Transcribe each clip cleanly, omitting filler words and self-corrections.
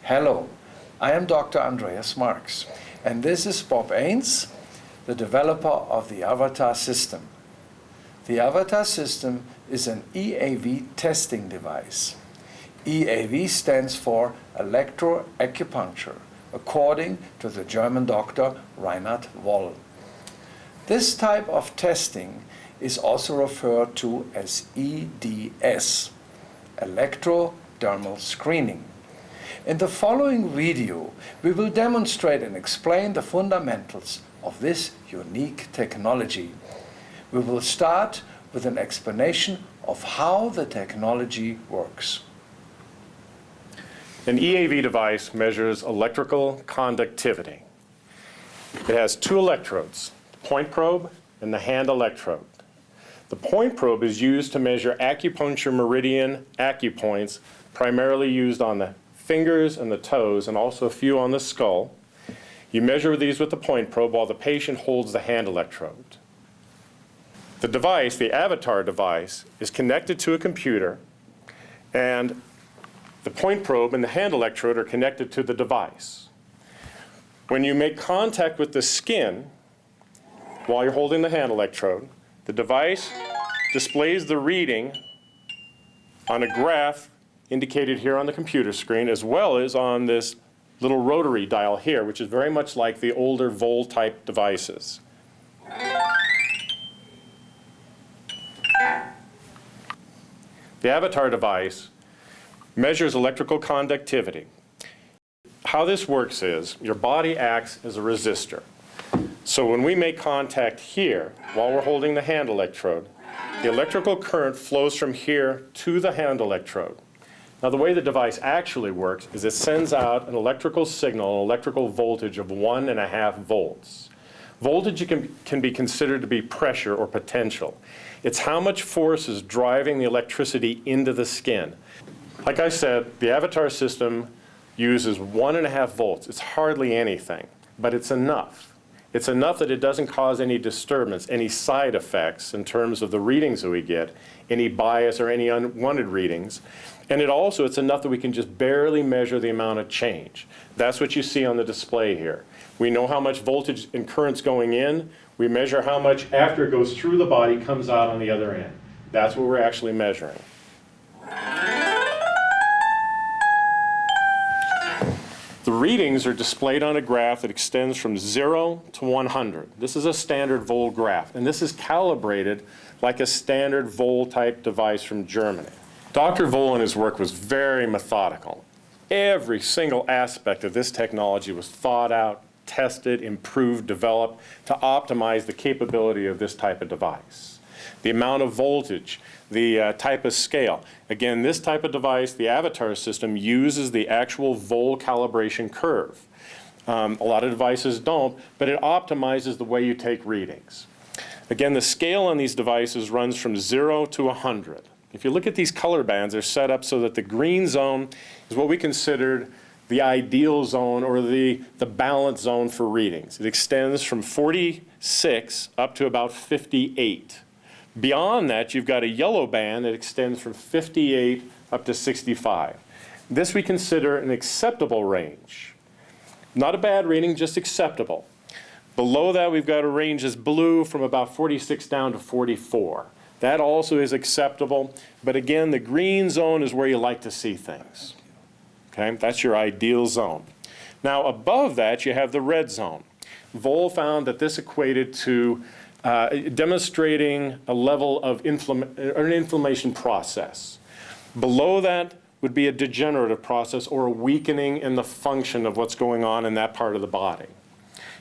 Hello, I am Dr. Andreas Marx, and this is Bob Ains, the developer of the Avatar system. The Avatar system is an EAV testing device. EAV stands for electroacupuncture, according to the German doctor Reinhard Woll. This type of testing is also referred to as EDS, electrodermal screening. In the following video, we will demonstrate and explain the fundamentals of this unique technology. We will start with an explanation of how the technology works. An EAV device measures electrical conductivity. It has two electrodes, the point probe and the hand electrode. The point probe is used to measure acupuncture meridian acupoints, primarily used on the fingers and the toes, and also a few on the skull. You measure these with the point probe while the patient holds the hand electrode. The device, the Avatar device, is connected to a computer, and the point probe and the hand electrode are connected to the device. When you make contact with the skin while you're holding the hand electrode, the device displays the reading on a graph indicated here on the computer screen, as well as on this little rotary dial here, which is very much like the older Voll-type devices. The Avatar device measures electrical conductivity. How this works is your body acts as a resistor. So when we make contact here, while we're holding the hand electrode, the electrical current flows from here to the hand electrode. Now, the way the device actually works is it sends out an electrical signal, an electrical voltage of 1.5 volts. Voltage can be considered to be pressure or potential. It's how much force is driving the electricity into the skin. Like I said, the Avatar system uses 1.5 volts. It's hardly anything, but it's enough. It's enough that it doesn't cause any disturbance, any side effects in terms of the readings that we get, any bias or any unwanted readings. And it's enough that we can just barely measure the amount of change. That's what you see on the display here. We know how much voltage and current's going in. We measure how much, after it goes through the body, comes out on the other end. That's what we're actually measuring. The readings are displayed on a graph that extends from 0 to 100. This is a standard Voll graph, and this is calibrated like a standard Voll-type device from Germany. Dr. Voll in his work was very methodical. Every single aspect of this technology was thought out, tested, improved, developed to optimize the capability of this type of device. The amount of voltage, the type of scale. Again, this type of device, the Avatar system, uses the actual Voll calibration curve. A lot of devices don't, but it optimizes the way you take readings. Again, the scale on these devices runs from 0 to 100. If you look at these color bands, they're set up so that the green zone is what we considered the ideal zone or the balance zone for readings. It extends from 46 up to about 58. Beyond that, you've got a yellow band that extends from 58 up to 65. This we consider an acceptable range. Not a bad reading, just acceptable. Below that, we've got a range that's blue from about 46 down to 44. That also is acceptable, but again, the green zone is where you like to see things. Okay, that's your ideal zone. Now, above that, you have the red zone. Voll found that this equated to demonstrating a level of an inflammation process. Below that would be a degenerative process or a weakening in the function of what's going on in that part of the body.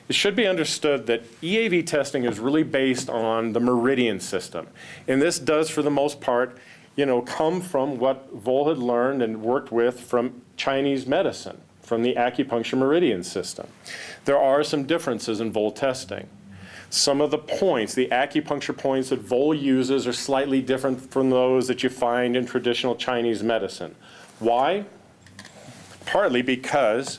It should be understood that EAV testing is really based on the meridian system. And this does, for the most part, come from what Voll had learned and worked with from Chinese medicine, from the acupuncture meridian system. There are some differences in Voll testing. Some of the points, the acupuncture points that Voll uses, are slightly different from those that you find in traditional Chinese medicine. Why? Partly because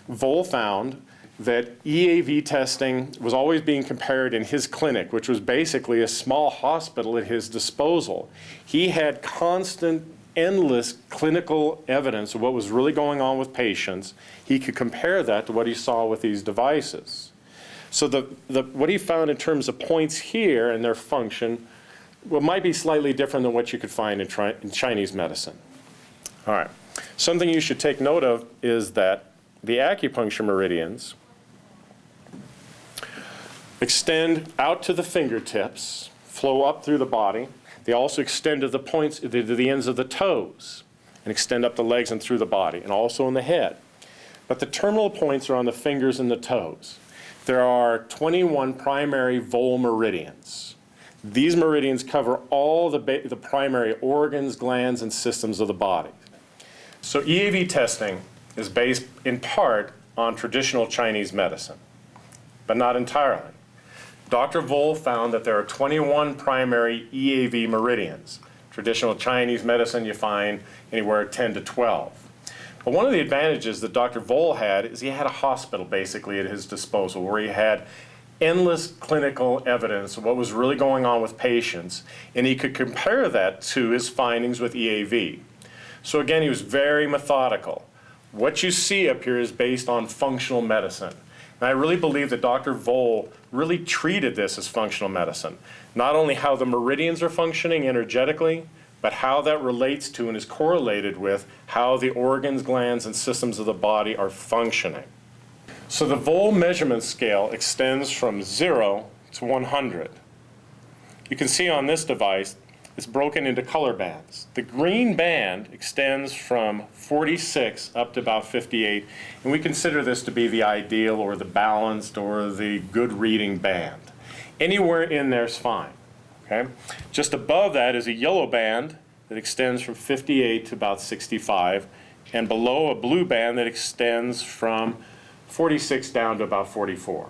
Voll found that EAV testing was always being compared in his clinic, which was basically a small hospital at his disposal. He had constant endless clinical evidence of what was really going on with patients, he could compare that to what he saw with these devices. So what he found in terms of points here and their function, well, might be slightly different than what you could find in Chinese medicine. All right. Something you should take note of is that the acupuncture meridians extend out to the fingertips, flow up through the body. They also extend to the points, to the ends of the toes, and extend up the legs and through the body, and also in the head. But the terminal points are on the fingers and the toes. There are 21 primary vole meridians. These meridians cover all the primary organs, glands, and systems of the body. So EAV testing is based in part on traditional Chinese medicine, but not entirely. Dr. Vole found that there are 21 primary EAV meridians. Traditional Chinese medicine, you find anywhere 10 to 12. But one of the advantages that Dr. Vole had is he had a hospital basically at his disposal where he had endless clinical evidence of what was really going on with patients, and he could compare that to his findings with EAV. So again, he was very methodical. What you see up here is based on functional medicine. And I really believe that Dr. Vole really treated this as functional medicine. Not only how the meridians are functioning energetically, but how that relates to and is correlated with how the organs, glands, and systems of the body are functioning. So the Vole measurement scale extends from 0 to 100. You can see on this device, it's broken into color bands. The green band extends from 46 up to about 58, and we consider this to be the ideal or the balanced or the good reading band. Anywhere in there is fine. Okay? Just above that is a yellow band that extends from 58 to about 65, and below a blue band that extends from 46 down to about 44.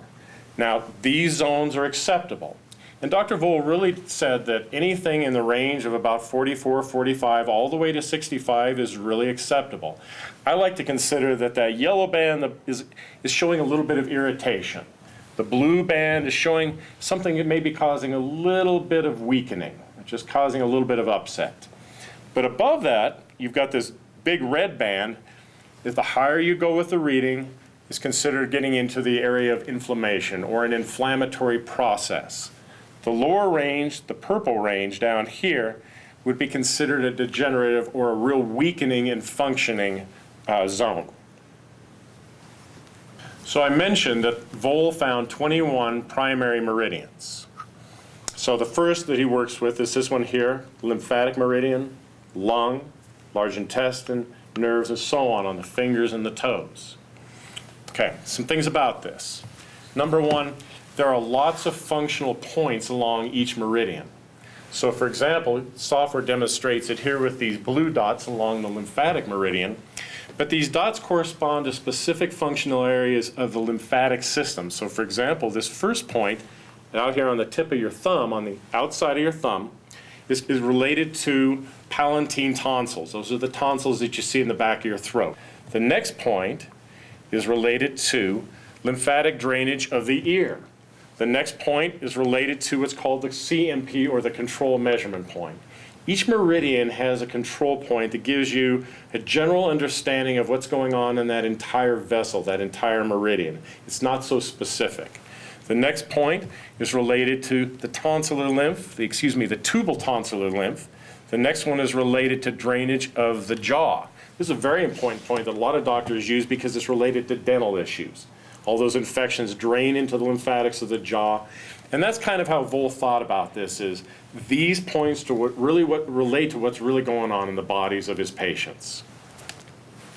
Now, these zones are acceptable. And Dr. Vole really said that anything in the range of about 44, 45, all the way to 65 is really acceptable. I like to consider that that yellow band is showing a little bit of irritation. The blue band is showing something that may be causing a little bit of weakening, just causing a little bit of upset. But above that, you've got this big red band. That the higher you go with the reading, is considered getting into the area of inflammation or an inflammatory process. The lower range, the purple range down here, would be considered a degenerative or a real weakening and functioning zone. So I mentioned that Vole found 21 primary meridians. So the first that he works with is this one here, lymphatic meridian, lung, large intestine, nerves, and so on the fingers and the toes. Okay, some things about this. Number one, there are lots of functional points along each meridian. So for example, software demonstrates it here with these blue dots along the lymphatic meridian, but these dots correspond to specific functional areas of the lymphatic system. So for example, this first point out here on the tip of your thumb, on the outside of your thumb, is related to palatine tonsils. Those are the tonsils that you see in the back of your throat. The next point is related to lymphatic drainage of the ear. The next point is related to what's called the CMP, or the control measurement point. Each meridian has a control point that gives you a general understanding of what's going on in that entire vessel, that entire meridian. It's not so specific. The next point is related to the tonsillar lymph, the tubal tonsillar lymph. The next one is related to drainage of the jaw. This is a very important point that a lot of doctors use because it's related to dental issues. All those infections drain into the lymphatics of the jaw. And that's kind of how Vole thought about this, is these points to what relate to what's really going on in the bodies of his patients.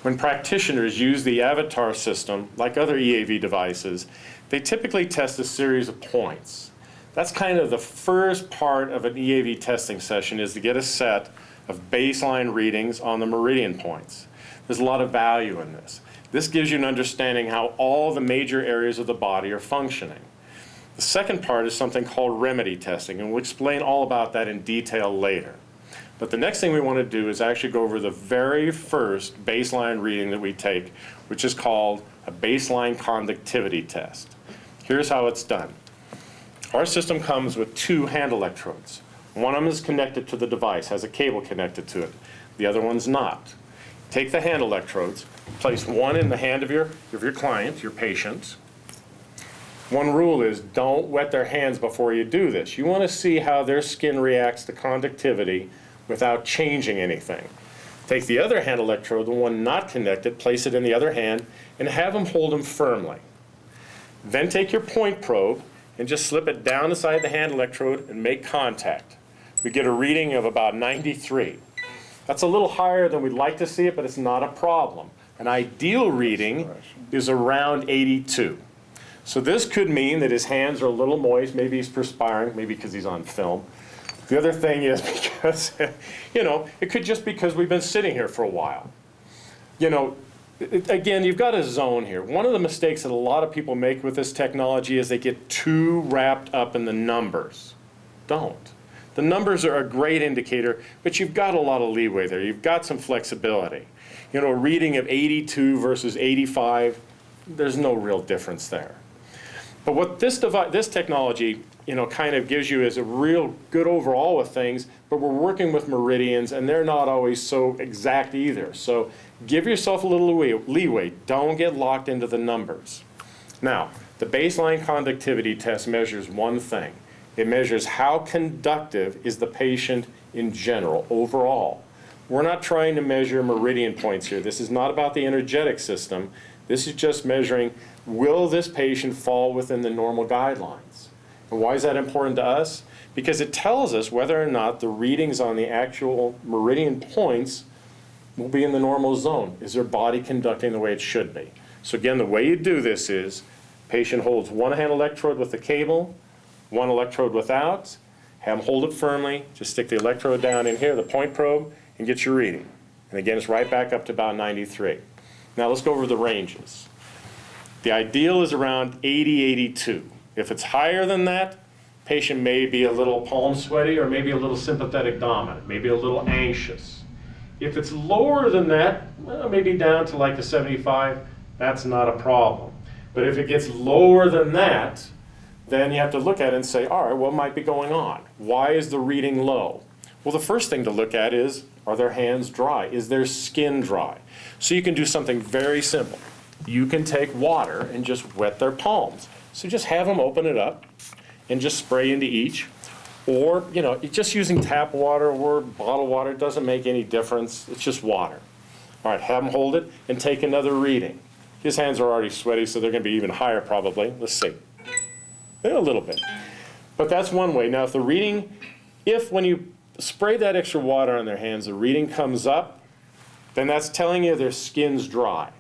When practitioners use the Avatar system, like other EAV devices, they typically test a series of points. That's kind of the first part of an EAV testing session, is to get a set of baseline readings on the meridian points. There's a lot of value in this. This gives you an understanding how all the major areas of the body are functioning. The second part is something called remedy testing, and we'll explain all about that in detail later. But the next thing we want to do is actually go over the very first baseline reading that we take, which is called a baseline conductivity test. Here's how it's done. Our system comes with two hand electrodes. One of them is connected to the device, has a cable connected to it. the other one's not. Take the hand electrodes, place one in the hand of your client, your patient. One rule is don't wet their hands before you do this. You want to see how their skin reacts to conductivity without changing anything. Take the other hand electrode, the one not connected, place it in the other hand, and have them hold them firmly. Then take your point probe and just slip it down inside the hand electrode and make contact. We get a reading of about 93. That's a little higher than we'd like to see it, but it's not a problem. An ideal reading is around 82. So this could mean that his hands are a little moist, maybe he's perspiring, maybe because he's on film. The other thing is because, it could just be because we've been sitting here for a while. Again, you've got a zone here. One of the mistakes that a lot of people make with this technology is they get too wrapped up in the numbers. Don't. The numbers are a great indicator, but you've got a lot of leeway there. You've got some flexibility. A reading of 82 versus 85, there's no real difference there. But what this technology, kind of gives you is a real good overall with things, but we're working with meridians, and they're not always so exact either. So give yourself a little leeway. Don't get locked into the numbers. Now, the baseline conductivity test measures one thing. It measures how conductive is the patient in general, overall. We're not trying to measure meridian points here. This is not about the energetic system. This is just measuring, will this patient fall within the normal guidelines? And why is that important to us? Because it tells us whether or not the readings on the actual meridian points will be in the normal zone. Is their body conducting the way it should be? So again, the way you do this is, patient holds one hand electrode with the cable, one electrode without, have them hold it firmly, just stick the electrode down in here, the point probe, and get your reading. And again, it's right back up to about 93. Now let's go over the ranges. The ideal is around 80, 82. If it's higher than that, patient may be a little palm sweaty or maybe a little sympathetic dominant, maybe a little anxious. If it's lower than that, maybe down to like a 75, that's not a problem. But if it gets lower than that, then you have to look at it and say, all right, what might be going on? Why is the reading low? Well, the first thing to look at is, are their hands dry? Is their skin dry? So you can do something very simple. You can take water and just wet their palms. So just have them open it up and just spray into each. Or, just using tap water or bottled water, it doesn't make any difference. It's just water. All right, have them hold it and take another reading. His hands are already sweaty, so they're going to be even higher probably. Let's see. A little bit. But that's one way. Now, if when you spray that extra water on their hands, the reading comes up, then that's telling you their skin's dry.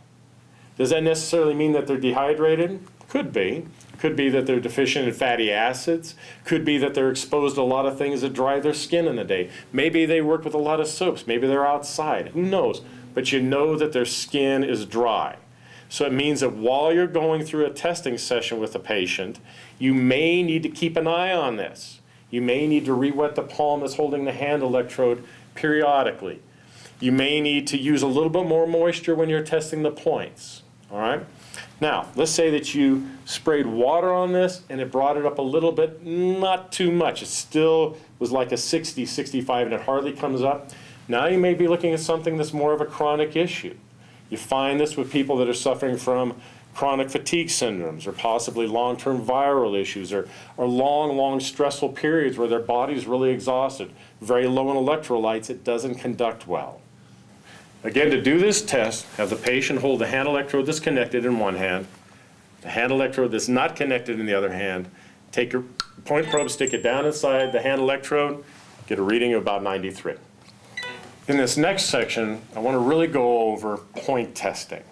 Does that necessarily mean that they're dehydrated? Could be. Could be that they're deficient in fatty acids. Could be that they're exposed to a lot of things that dry their skin in the day. Maybe they work with a lot of soaps. Maybe they're outside. Who knows? But you know that their skin is dry. So it means that while you're going through a testing session with a patient, you may need to keep an eye on this. You may need to re-wet the palm that's holding the hand electrode periodically. You may need to use a little bit more moisture when you're testing the points. All right? Now, let's say that you sprayed water on this and it brought it up a little bit, not too much. It still was like a 60, 65, and it hardly comes up. Now you may be looking at something that's more of a chronic issue. You find this with people that are suffering from chronic fatigue syndromes or possibly long-term viral issues or long stressful periods where their body's really exhausted, very low in electrolytes, it doesn't conduct well. Again, to do this test, have the patient hold the hand electrode that's connected in one hand, the hand electrode that's not connected in the other hand, take your point probe, stick it down inside the hand electrode, get a reading of about 93. In this next section, I want to really go over point testing.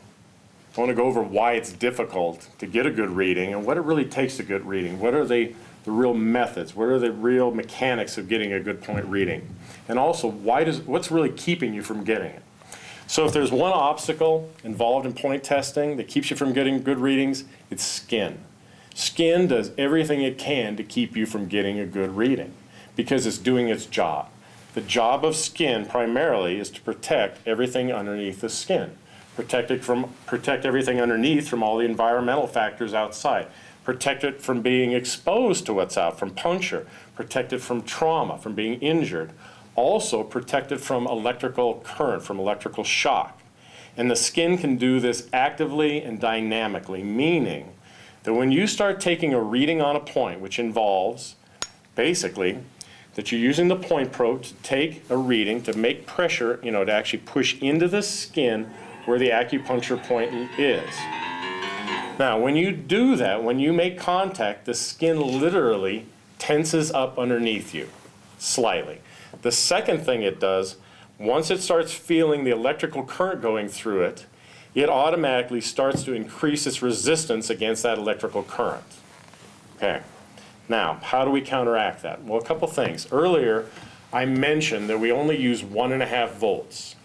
I want to go over why it's difficult to get a good reading and what it really takes a good reading. What are the real methods? What are the real mechanics of getting a good point reading? And also, what's really keeping you from getting it? So if there's one obstacle involved in point testing that keeps you from getting good readings, it's skin. Skin does everything it can to keep you from getting a good reading because it's doing its job. The job of skin primarily is to protect everything underneath the skin. Protect everything underneath from all the environmental factors outside. Protect it from being exposed to what's out, from puncture. Protect it from trauma, from being injured. Also protected from electrical current, from electrical shock. And the skin can do this actively and dynamically, meaning that when you start taking a reading on a point, which involves basically that you're using the point probe to take a reading, to make pressure, to actually push into the skin where the acupuncture point is. Now, when you do that, when you make contact, the skin literally tenses up underneath you, slightly. The second thing it does, once it starts feeling the electrical current going through it, it automatically starts to increase its resistance against that electrical current. Okay. Now, how do we counteract that? Well, a couple things. Earlier, I mentioned that we only use 1.5 volts.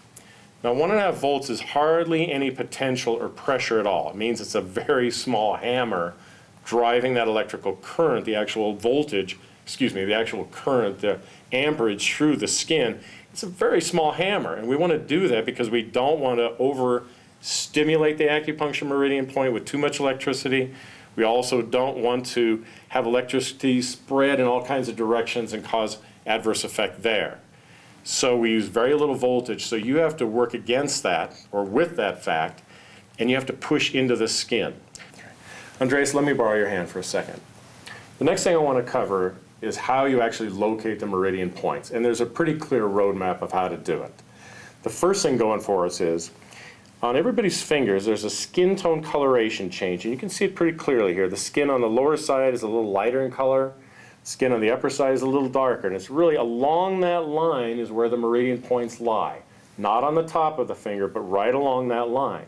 Now, 1.5 volts is hardly any potential or pressure at all. It means it's a very small hammer driving that electrical current, the actual voltage, the actual current, the amperage through the skin. It's a very small hammer, and we want to do that because we don't want to overstimulate the acupuncture meridian point with too much electricity. We also don't want to have electricity spread in all kinds of directions and cause adverse effect there. So we use very little voltage, so you have to work against that, or with that fact, and you have to push into the skin. Andreas, let me borrow your hand for a second. The next thing I want to cover is how you actually locate the meridian points, and there's a pretty clear roadmap of how to do it. The first thing going for us is, on everybody's fingers, there's a skin tone coloration change, and you can see it pretty clearly here. The skin on the lower side is a little lighter in color. Skin on the upper side is a little darker, and it's really along that line is where the meridian points lie. Not on the top of the finger, but right along that line.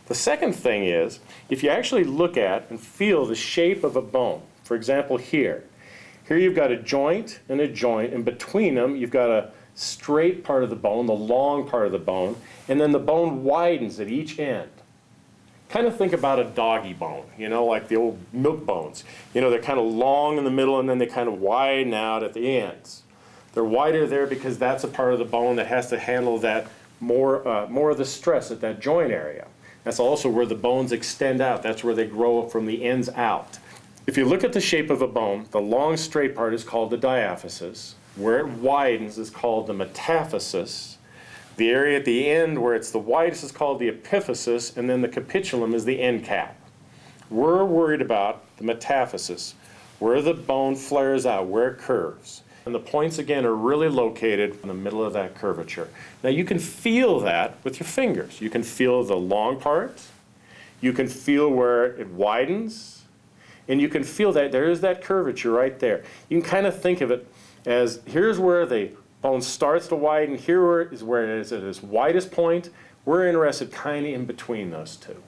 The second thing is, if you actually look at and feel the shape of a bone, for example here you've got a joint, and between them you've got a straight part of the bone, the long part of the bone, and then the bone widens at each end. Kind of think about a doggy bone, like the old milk bones. They're kind of long in the middle and then they kind of widen out at the ends. They're wider there because that's a part of the bone that has to handle that more of the stress at that joint area. That's also where the bones extend out. That's where they grow from the ends out. If you look at the shape of a bone, the long straight part is called the diaphysis. Where it widens is called the metaphysis. The area at the end where it's the widest is called the epiphysis, and then the capitulum is the end cap. We're worried about the metaphysis, where the bone flares out, where it curves. And the points, again, are really located in the middle of that curvature. Now, you can feel that with your fingers. You can feel the long part. You can feel where it widens. And you can feel that there is that curvature right there. You can kind of think of it as here's where the bone starts to widen. Here is where it is at its widest point. We're interested kind of in between those two.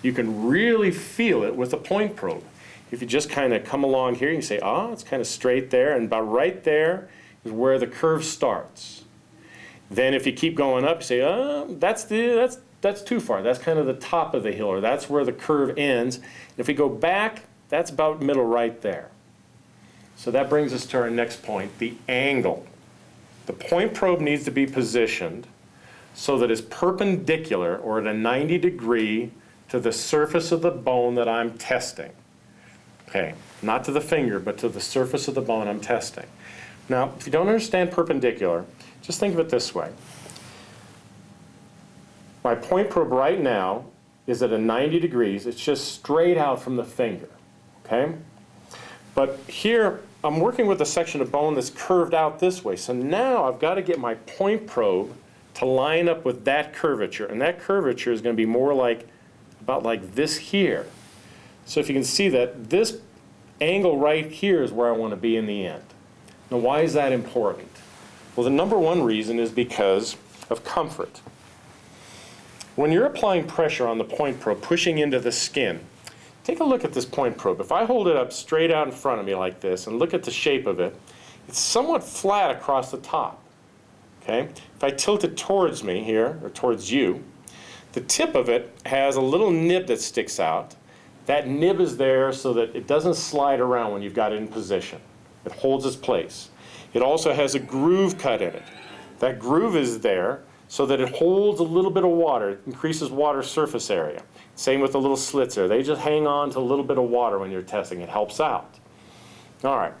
You can really feel it with a point probe. If you just kind of come along here, you can say, it's kind of straight there, and about right there is where the curve starts. Then if you keep going up, you say, that's too far. That's kind of the top of the hill, or that's where the curve ends. If we go back, that's about middle right there. So that brings us to our next point, the angle. The point probe needs to be positioned so that it's perpendicular, or at a 90 degree, to the surface of the bone that I'm testing. Okay, not to the finger, but to the surface of the bone I'm testing. Now, if you don't understand perpendicular, just think of it this way. My point probe right now is at a 90 degrees. It's just straight out from the finger, okay? But here, I'm working with a section of bone that's curved out this way. So now I've got to get my point probe to line up with that curvature. And that curvature is going to be more like, about like this here. So if you can see that, this angle right here is where I want to be in the end. Now, why is that important? Well, the number one reason is because of comfort. When you're applying pressure on the point probe, pushing into the skin, take a look at this point probe. If I hold it up straight out in front of me like this and look at the shape of it, it's somewhat flat across the top. Okay? If I tilt it towards me here, or towards you, the tip of it has a little nib that sticks out. That nib is there so that it doesn't slide around when you've got it in position. It holds its place. It also has a groove cut in it. That groove is there so that it holds a little bit of water. It increases water surface area. Same with the little slits there. They just hang on to a little bit of water when you're testing. It helps out. All right.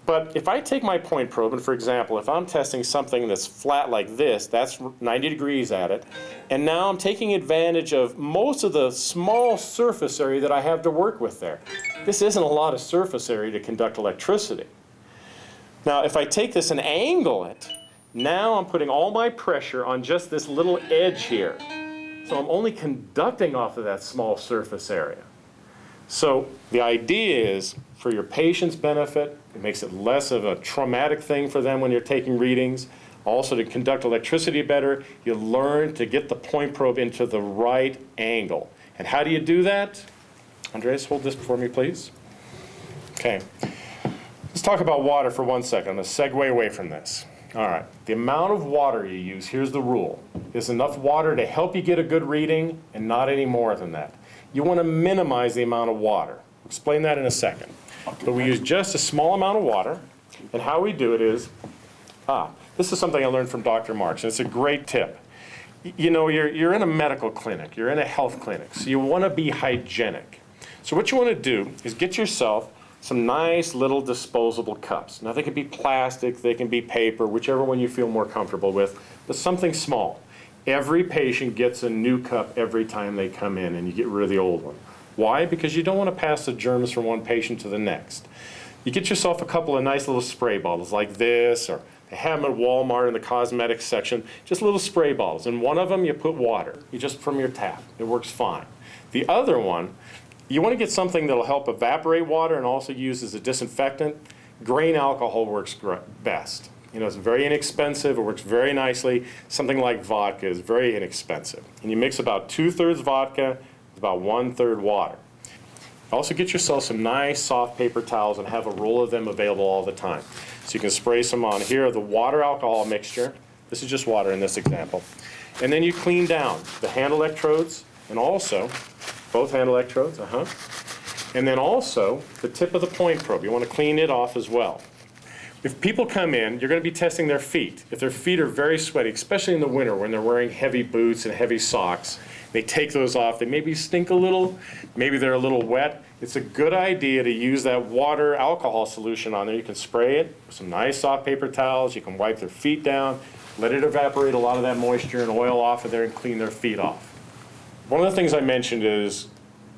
But if I take my point probe, and for example, if I'm testing something that's flat like this, that's 90 degrees at it, and now I'm taking advantage of most of the small surface area that I have to work with there. This isn't a lot of surface area to conduct electricity. Now, if I take this and angle it, now I'm putting all my pressure on just this little edge here. So I'm only conducting off of that small surface area. So the idea is, for your patient's benefit, it makes it less of a traumatic thing for them when you're taking readings. Also, to conduct electricity better, you learn to get the point probe into the right angle. And how do you do that? Andreas, hold this for me, please. Okay. Let's talk about water for 1 second. I'm going to segue away from this. All right. The amount of water you use, here's the rule. Is enough water to help you get a good reading and not any more than that. You want to minimize the amount of water. I'll explain that in a second. But we use just a small amount of water, and how we do it is, this is something I learned from Dr. Marks, and it's a great tip. You know, you're in a medical clinic, you're in a health clinic, so you want to be hygienic. So what you want to do is get yourself some nice little disposable cups. Now they can be plastic, they can be paper, whichever one you feel more comfortable with, but something small. Every patient gets a new cup every time they come in, and you get rid of the old one. Why? Because you don't want to pass the germs from one patient to the next. You get yourself a couple of nice little spray bottles like this, or they have them at Walmart in the cosmetics section, just little spray bottles. In one of them, you put water, just from your tap. It works fine. The other one, you want to get something that'll help evaporate water and also use as a disinfectant. Grain alcohol works best. You know, it's very inexpensive, it works very nicely. Something like vodka is very inexpensive. And you mix about 2/3 vodka, about 1/3 water. Also get yourself some nice soft paper towels and have a roll of them available all the time. So you can spray some on here, the water alcohol mixture. This is just water in this example. And then you clean down the hand electrodes and also, both hand electrodes, and then also the tip of the point probe. You want to clean it off as well. If people come in, you're going to be testing their feet. If their feet are very sweaty, especially in the winter when they're wearing heavy boots and heavy socks, they take those off, they maybe stink a little, maybe they're a little wet. It's a good idea to use that water alcohol solution on there. You can spray it with some nice soft paper towels, you can wipe their feet down, let it evaporate a lot of that moisture and oil off of there and clean their feet off. One of the things I mentioned is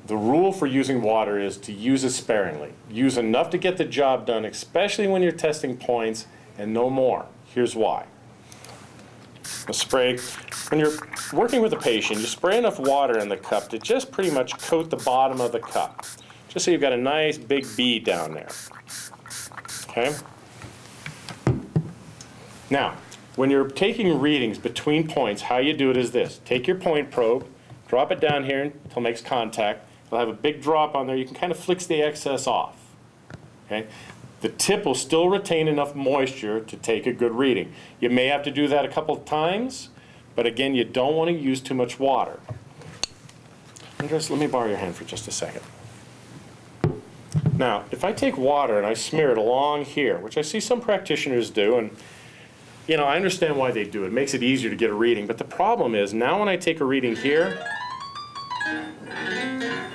the rule for using water is to use it sparingly. Use enough to get the job done, especially when you're testing points, and no more. Here's why. A spray, when you're working with a patient, you spray enough water in the cup to just pretty much coat the bottom of the cup, just so you've got a nice big bead down there. Okay? Now, when you're taking readings between points, how you do it is this. Take your point probe, drop it down here until it makes contact. It'll have a big drop on there. You can kind of flick the excess off. Okay? The tip will still retain enough moisture to take a good reading. You may have to do that a couple of times, but again, you don't want to use too much water. Andres, let me borrow your hand for just a second. Now, if I take water and I smear it along here, which I see some practitioners do, and you know, I understand why they do it. It makes it easier to get a reading, but the problem is now when I take a reading here,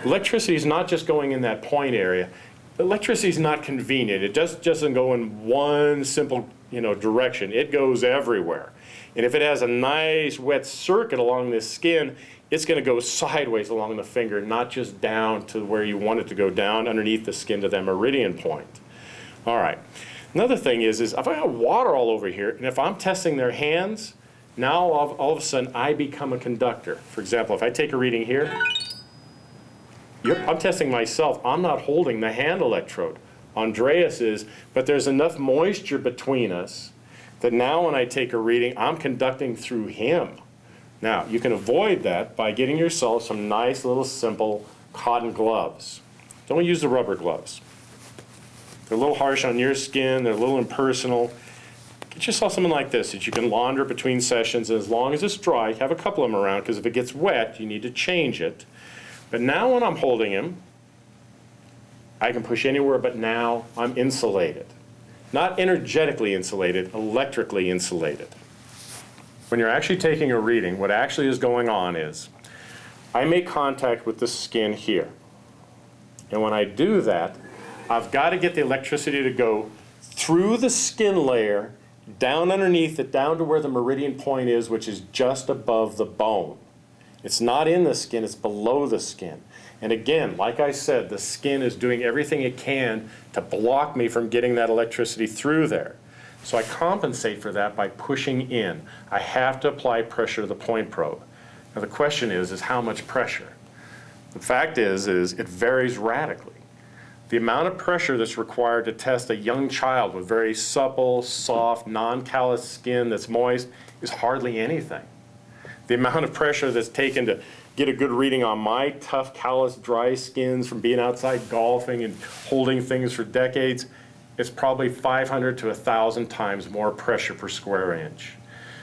electricity is not just going in that point area. Electricity is not convenient. It just doesn't go in one simple, direction. It goes everywhere. And if it has a nice wet circuit along this skin, it's going to go sideways along the finger, not just down to where you want it to go, down underneath the skin to that meridian point. All right. Another thing is if I got water all over here, and if I'm testing their hands, now all of a sudden I become a conductor. For example, if I take a reading here, I'm testing myself. I'm not holding the hand electrode. Andreas is, but there's enough moisture between us that now when I take a reading, I'm conducting through him. Now, you can avoid that by getting yourself some nice little simple cotton gloves. Don't use the rubber gloves. They're a little harsh on your skin. They're a little impersonal. Get yourself something like this that you can launder between sessions. And as long as it's dry, have a couple of them around, because if it gets wet, you need to change it. But now when I'm holding him, I can push anywhere, but now I'm insulated. Not energetically insulated, electrically insulated. When you're actually taking a reading, what actually is going on is I make contact with the skin here. And when I do that, I've got to get the electricity to go through the skin layer, down underneath it, down to where the meridian point is, which is just above the bone. It's not in the skin, it's below the skin. And again, like I said, the skin is doing everything it can to block me from getting that electricity through there. So I compensate for that by pushing in. I have to apply pressure to the point probe. Now the question is how much pressure? The fact is it varies radically. The amount of pressure that's required to test a young child with very supple, soft, non-callous skin that's moist is hardly anything. The amount of pressure that's taken to get a good reading on my tough, callous, dry skins from being outside golfing and holding things for decades, it's probably 500 to 1,000 times more pressure per square inch.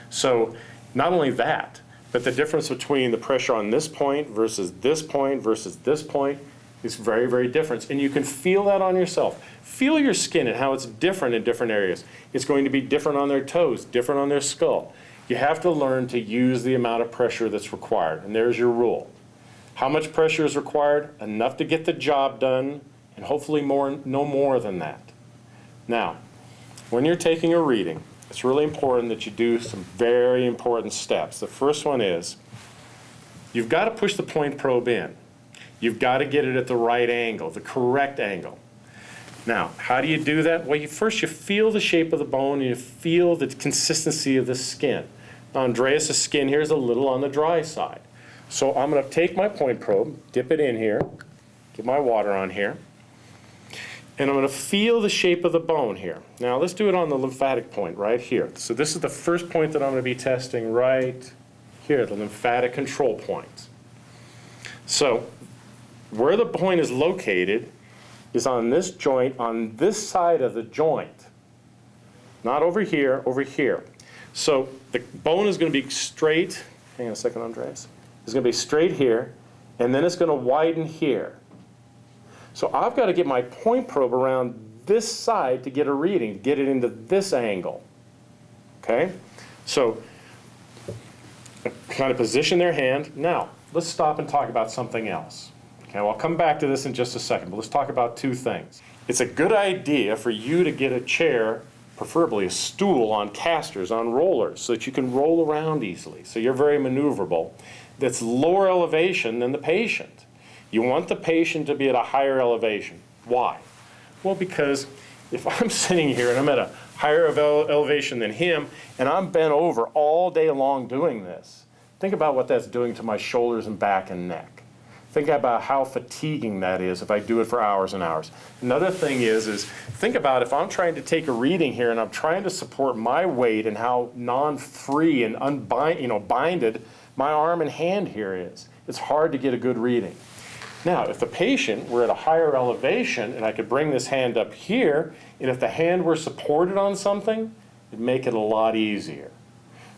So not only that, but the difference between the pressure on this point versus this point versus this point is very, very different. And you can feel that on yourself. Feel your skin and how it's different in different areas. It's going to be different on their toes, different on their skull. You have to learn to use the amount of pressure that's required. And there's your rule. How much pressure is required? Enough to get the job done, and hopefully no more than that. Now, when you're taking a reading, it's really important that you do some very important steps. The first one is you've got to push the point probe in. You've got to get it at the right angle, the correct angle. Now, how do you do that? Well, first you feel the shape of the bone and you feel the consistency of the skin. Now, Andreas' skin here is a little on the dry side. So I'm going to take my point probe, dip it in here, get my water on here, and I'm going to feel the shape of the bone here. Now, let's do it on the lymphatic point right here. So this is the first point that I'm going to be testing right here, the lymphatic control point. So where the point is located is on this joint, on this side of the joint. Not over here, over here. So the bone is going to be straight, hang on a second, Andreas. It's going to be straight here, and then it's going to widen here. So I've got to get my point probe around this side to get a reading, get it into this angle. Okay? So kind of position their hand. Now, let's stop and talk about something else. Okay, well, I'll come back to this in just a second, but let's talk about two things. It's a good idea for you to get a chair, preferably a stool on casters, on rollers, so that you can roll around easily, so you're very maneuverable, that's lower elevation than the patient. You want the patient to be at a higher elevation. Why? Well, because if I'm sitting here and I'm at a higher elevation than him, and I'm bent over all day long doing this, think about what that's doing to my shoulders and back and neck. Think about how fatiguing that is if I do it for hours and hours. Another thing is think about if I'm trying to take a reading here and I'm trying to support my weight and how non-free and binded my arm and hand here is. It's hard to get a good reading. Now, if the patient were at a higher elevation and I could bring this hand up here, and if the hand were supported on something, it'd make it a lot easier.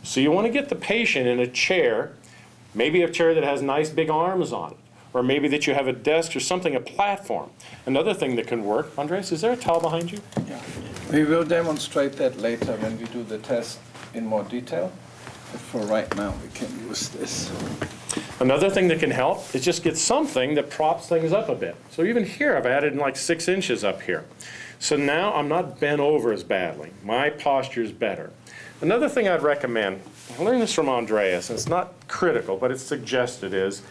So you want to get the patient in a chair, maybe a chair that has nice big arms on it, or maybe that you have a desk or something, a platform. Another thing that can work, Andres, is there a towel behind you? Yeah. We will demonstrate that later when we do the test in more detail. But for right now, we can use this. Another thing that can help is just get something that props things up a bit. So even here, I've added in like 6 inches up here. So now I'm not bent over as badly. My posture is better. Another thing I'd recommend, I learned this from Andreas, and it's not critical, but it's suggested, is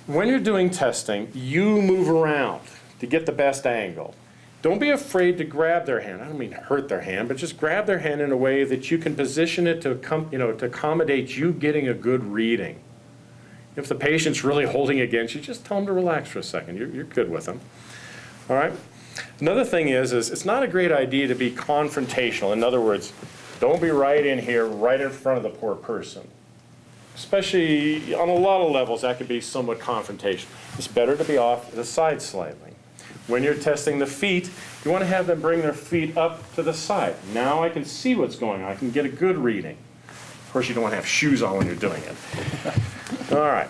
when you're doing testing, you move around to get the best angle. Don't be afraid to grab their hand. I don't mean hurt their hand, but just grab their hand in a way that you can position it to accommodate you getting a good reading. If the patient's really holding against you, just tell them to relax for a second. You're good with them. All right? Another thing is it's not a great idea to be confrontational. In other words, don't be right in here, right in front of the poor person. Especially on a lot of levels, that could be somewhat confrontational. It's better to be off to the side slightly. When you're testing the feet, you want to have them bring their feet up to the side. Now I can see what's going on. I can get a good reading. Of course, you don't want to have shoes on when you're doing it. All right.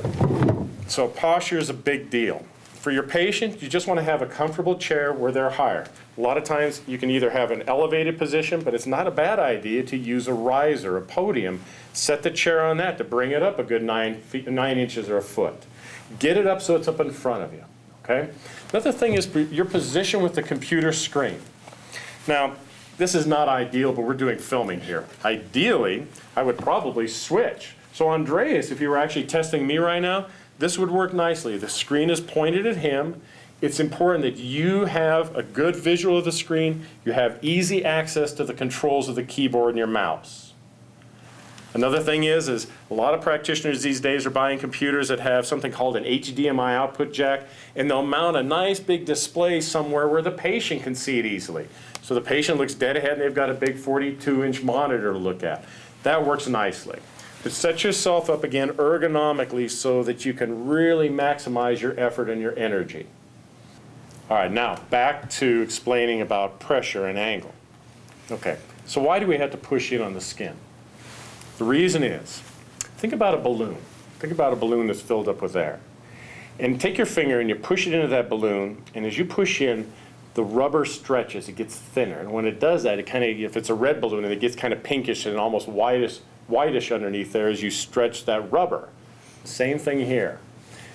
So posture is a big deal. For your patient, you just want to have a comfortable chair where they're higher. A lot of times you can either have an elevated position, but it's not a bad idea to use a riser, a podium. Set the chair on that to bring it up a good 9 inches or a foot. Get it up so it's up in front of you. Okay? Another thing is your position with the computer screen. Now, this is not ideal, but we're doing filming here. Ideally, I would probably switch. So Andreas, if you were actually testing me right now, this would work nicely. The screen is pointed at him. It's important that you have a good visual of the screen. You have easy access to the controls of the keyboard and your mouse. Another thing is a lot of practitioners these days are buying computers that have something called an HDMI output jack, and they'll mount a nice big display somewhere where the patient can see it easily. So the patient looks dead ahead and they've got a big 42-inch monitor to look at. That works nicely. But set yourself up again ergonomically so that you can really maximize your effort and your energy. All right, now back to explaining about pressure and angle. Okay, so why do we have to push in on the skin? The reason is, think about a balloon. Think about a balloon that's filled up with air. And take your finger and you push it into that balloon, and as you push in, the rubber stretches, it gets thinner. And when it does that, it kind of, if it's a red balloon, it gets kind of pinkish and almost whitish underneath there as you stretch that rubber. Same thing here.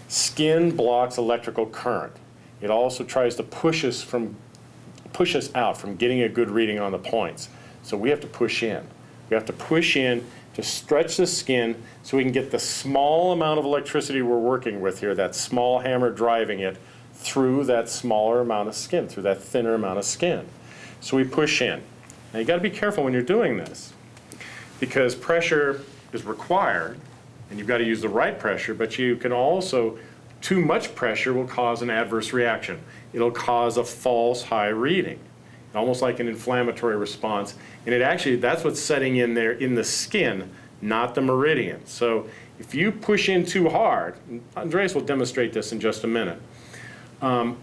Skin blocks electrical current. It also tries to push us out from getting a good reading on the points. So we have to push in. We have to push in to stretch the skin so we can get the small amount of electricity we're working with here, that small hammer driving it, through that smaller amount of skin, through that thinner amount of skin. So we push in. Now you got to be careful when you're doing this, because pressure is required, and you've got to use the right pressure, but you can also, too much pressure will cause an adverse reaction. It'll cause a false high reading, almost like an inflammatory response. And it actually, that's what's setting in there in the skin, not the meridian. So if you push in too hard, Andreas will demonstrate this in just a minute.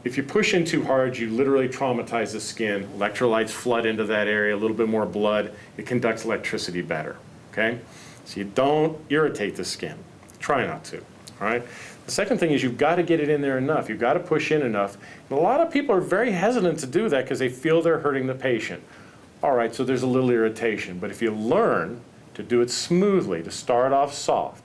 If you push in too hard, you literally traumatize the skin. Electrolytes flood into that area, a little bit more blood. It conducts electricity better, okay? So you don't irritate the skin. Try not to, all right? The second thing is you've got to get it in there enough. You've got to push in enough. And a lot of people are very hesitant to do that because they feel they're hurting the patient. All right, so there's a little irritation. But if you learn to do it smoothly, to start off soft,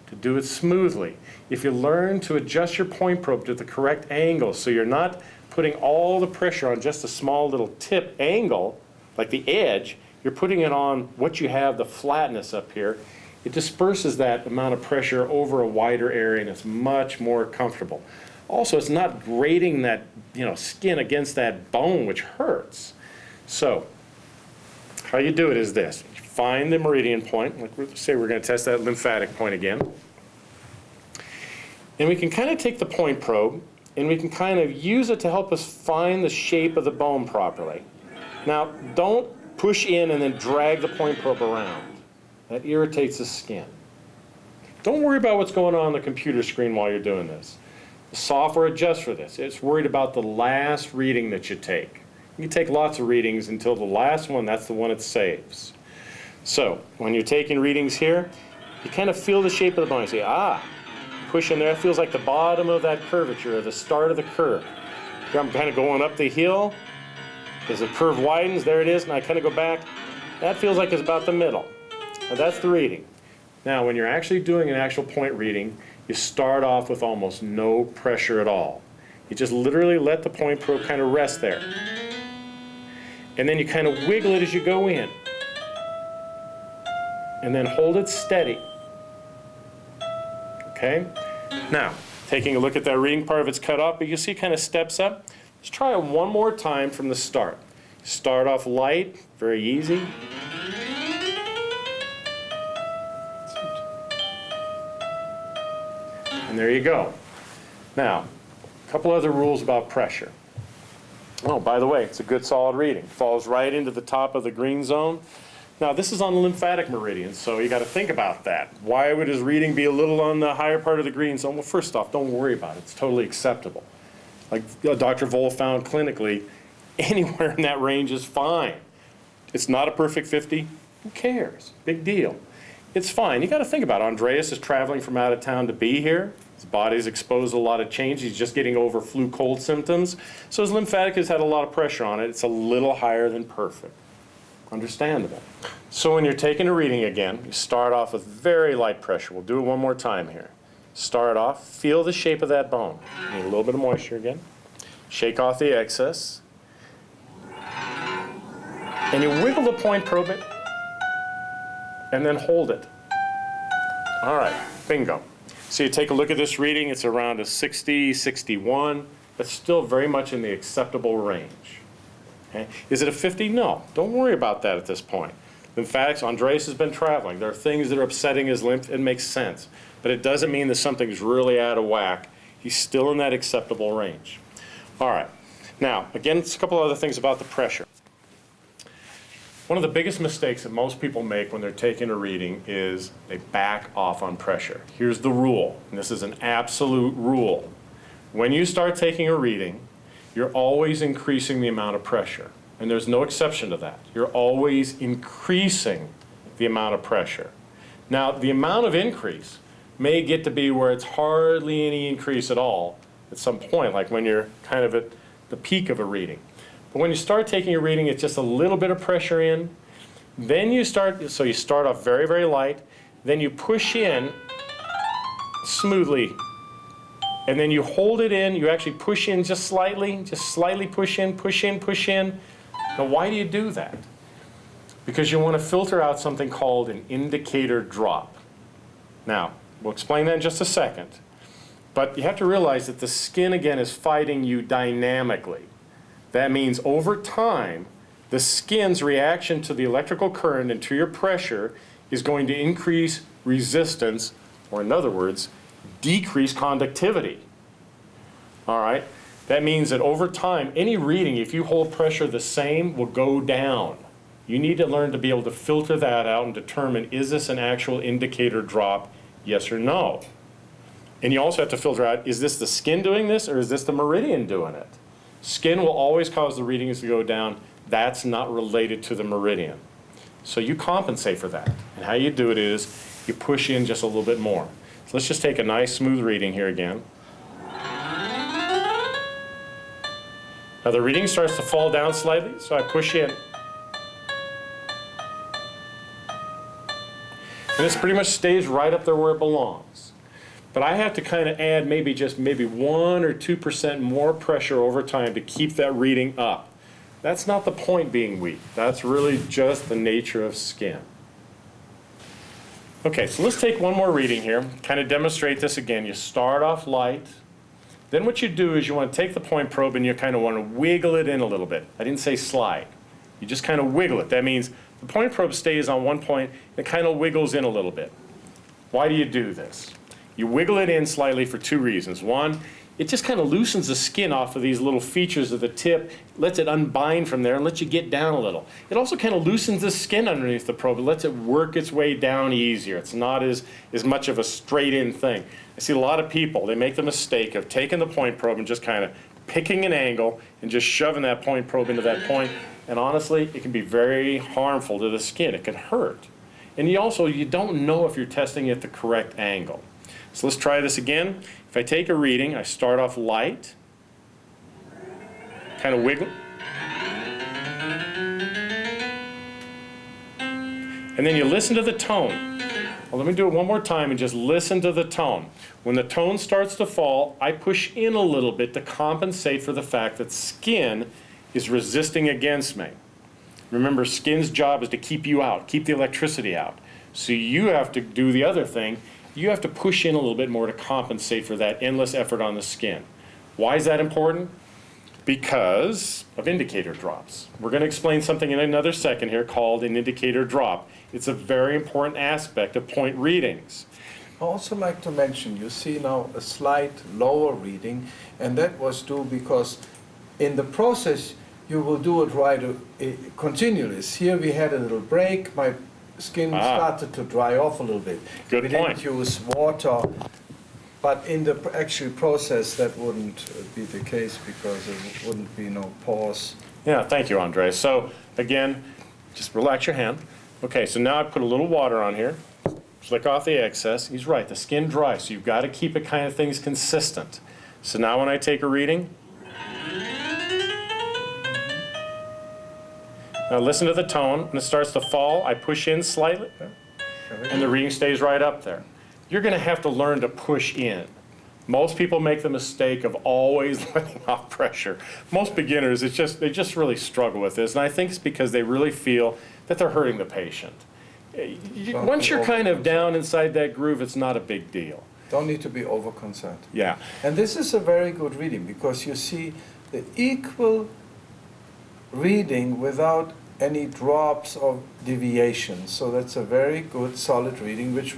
to do it smoothly, if you learn to adjust your point probe to the correct angle so you're not putting all the pressure on just a small little tip angle, like the edge, you're putting it on what you have, the flatness up here, it disperses that amount of pressure over a wider area and it's much more comfortable. Also, it's not grating that skin against that bone, which hurts. So, how you do it is this. You find the meridian point. Like say we're going to test that lymphatic point again. And we can kind of take the point probe and we can kind of use it to help us find the shape of the bone properly. Now, don't push in and then drag the point probe around. That irritates the skin. Don't worry about what's going on the computer screen while you're doing this. The software adjusts for this. It's worried about the last reading that you take. You take lots of readings until the last one, that's the one it saves. So, when you're taking readings here, you kind of feel the shape of the bone. You say, push in there. It feels like the bottom of that curvature, or the start of the curve. Here I'm kind of going up the hill. As the curve widens, there it is, and I kind of go back. That feels like it's about the middle. Now that's the reading. Now when you're actually doing an actual point reading, you start off with almost no pressure at all. You just literally let the point probe kind of rest there. And then you kind of wiggle it as you go in. And then hold it steady. Okay? Now, taking a look at that reading, part of it's cut off, but you see it kind of steps up. Let's try it one more time from the start. Start off light, very easy. And there you go. Now, a couple other rules about pressure. Oh, by the way, it's a good solid reading. Falls right into the top of the green zone. Now, this is on the lymphatic meridian, so you got to think about that. Why would his reading be a little on the higher part of the green zone? Well, first off, don't worry about it. It's totally acceptable. Like Dr. Vole found clinically, anywhere in that range is fine. It's not a perfect 50. Who cares? Big deal. It's fine. You got to think about it. Andreas is traveling from out of town to be here. His body's exposed to a lot of change. He's just getting over flu cold symptoms. So his lymphatic has had a lot of pressure on it. It's a little higher than perfect. Understandable. So when you're taking a reading again, you start off with very light pressure. We'll do it one more time here. Start off, feel the shape of that bone. Need a little bit of moisture again. Shake off the excess. And you wiggle the point probe it, and then hold it. All right, bingo. So you take a look at this reading, it's around a 60, 61, but still very much in the acceptable range. Okay? Is it a 50? No, don't worry about that at this point. Lymphatics, Andreas has been traveling. There are things that are upsetting his lymph, it makes sense. But it doesn't mean that something's really out of whack. He's still in that acceptable range. All right, now, again, it's a couple other things about the pressure. One of the biggest mistakes that most people make when they're taking a reading is they back off on pressure. Here's the rule, and this is an absolute rule. When you start taking a reading, you're always increasing the amount of pressure, and there's no exception to that. You're always increasing the amount of pressure. Now, the amount of increase may get to be where it's hardly any increase at all at some point, like when you're kind of at the peak of a reading. But when you start taking a reading, it's just a little bit of pressure in. Then you start, so you start off very, very light. Then you push in smoothly. And then you hold it in. You actually push in just slightly push in, push in, push in. Now, why do you do that? Because you want to filter out something called an indicator drop. Now, we'll explain that in just a second. But you have to realize that the skin, again, is fighting you dynamically. That means over time, the skin's reaction to the electrical current and to your pressure is going to increase resistance, or in other words, decrease conductivity. All right? That means that over time, any reading, if you hold pressure the same, will go down. You need to learn to be able to filter that out and determine, is this an actual indicator drop, yes or no? And you also have to filter out, is this the skin doing this, or is this the meridian doing it? Skin will always cause the readings to go down. That's not related to the meridian. So you compensate for that. And how you do it is you push in just a little bit more. So let's just take a nice smooth reading here again. Now the reading starts to fall down slightly, so I push in. And this pretty much stays right up there where it belongs. But I have to kind of add maybe 1 or 2% more pressure over time to keep that reading up. That's not the point being weak. That's really just the nature of skin. Okay, so let's take one more reading here, kind of demonstrate this again. You start off light. Then what you do is you want to take the point probe and you kind of want to wiggle it in a little bit. I didn't say slide. You just kind of wiggle it. That means the point probe stays on one point and it kind of wiggles in a little bit. Why do you do this? You wiggle it in slightly for two reasons. One, it just kind of loosens the skin off of these little features of the tip, lets it unbind from there and lets you get down a little. It also kind of loosens the skin underneath the probe. It lets it work its way down easier. It's not as much of a straight in thing. I see a lot of people, they make the mistake of taking the point probe and just kind of picking an angle and just shoving that point probe into that point. And honestly, it can be very harmful to the skin. It can hurt. And you don't know if you're testing at the correct angle. So let's try this again. If I take a reading, I start off light, kind of wiggle. And then you listen to the tone. Well, let me do it one more time and just listen to the tone. When the tone starts to fall, I push in a little bit to compensate for the fact that skin is resisting against me. Remember, skin's job is to keep you out, keep the electricity out. So you have to do the other thing. You have to push in a little bit more to compensate for that endless effort on the skin. Why is that important? Because of indicator drops. We're going to explain something in another second here called an indicator drop. It's a very important aspect of point readings. I also like to mention, you see now a slight lower reading, and that was due because in the process you will do it right continuous. Here we had a little break. My skin started to dry off a little bit. Good point. We didn't use water, but in the actual process that wouldn't be the case because there wouldn't be no pause. Yeah, thank you, Andre. So again, just relax your hand. Okay, so now I put a little water on here, flick off the excess. He's right, the skin dries, so you've got to keep it kind of things consistent. So now when I take a reading, now listen to the tone. When it starts to fall, I push in slightly, and the reading stays right up there. You're going to have to learn to push in. Most people make the mistake of always letting off pressure. Most beginners, they just really struggle with this, and I think it's because they really feel that they're hurting the patient. Once you're kind of down inside that groove, it's not a big deal. Don't need to be over-concerned. Yeah. And this is a very good reading because you see the equal reading without any drops or deviations. So that's a very good, solid reading, which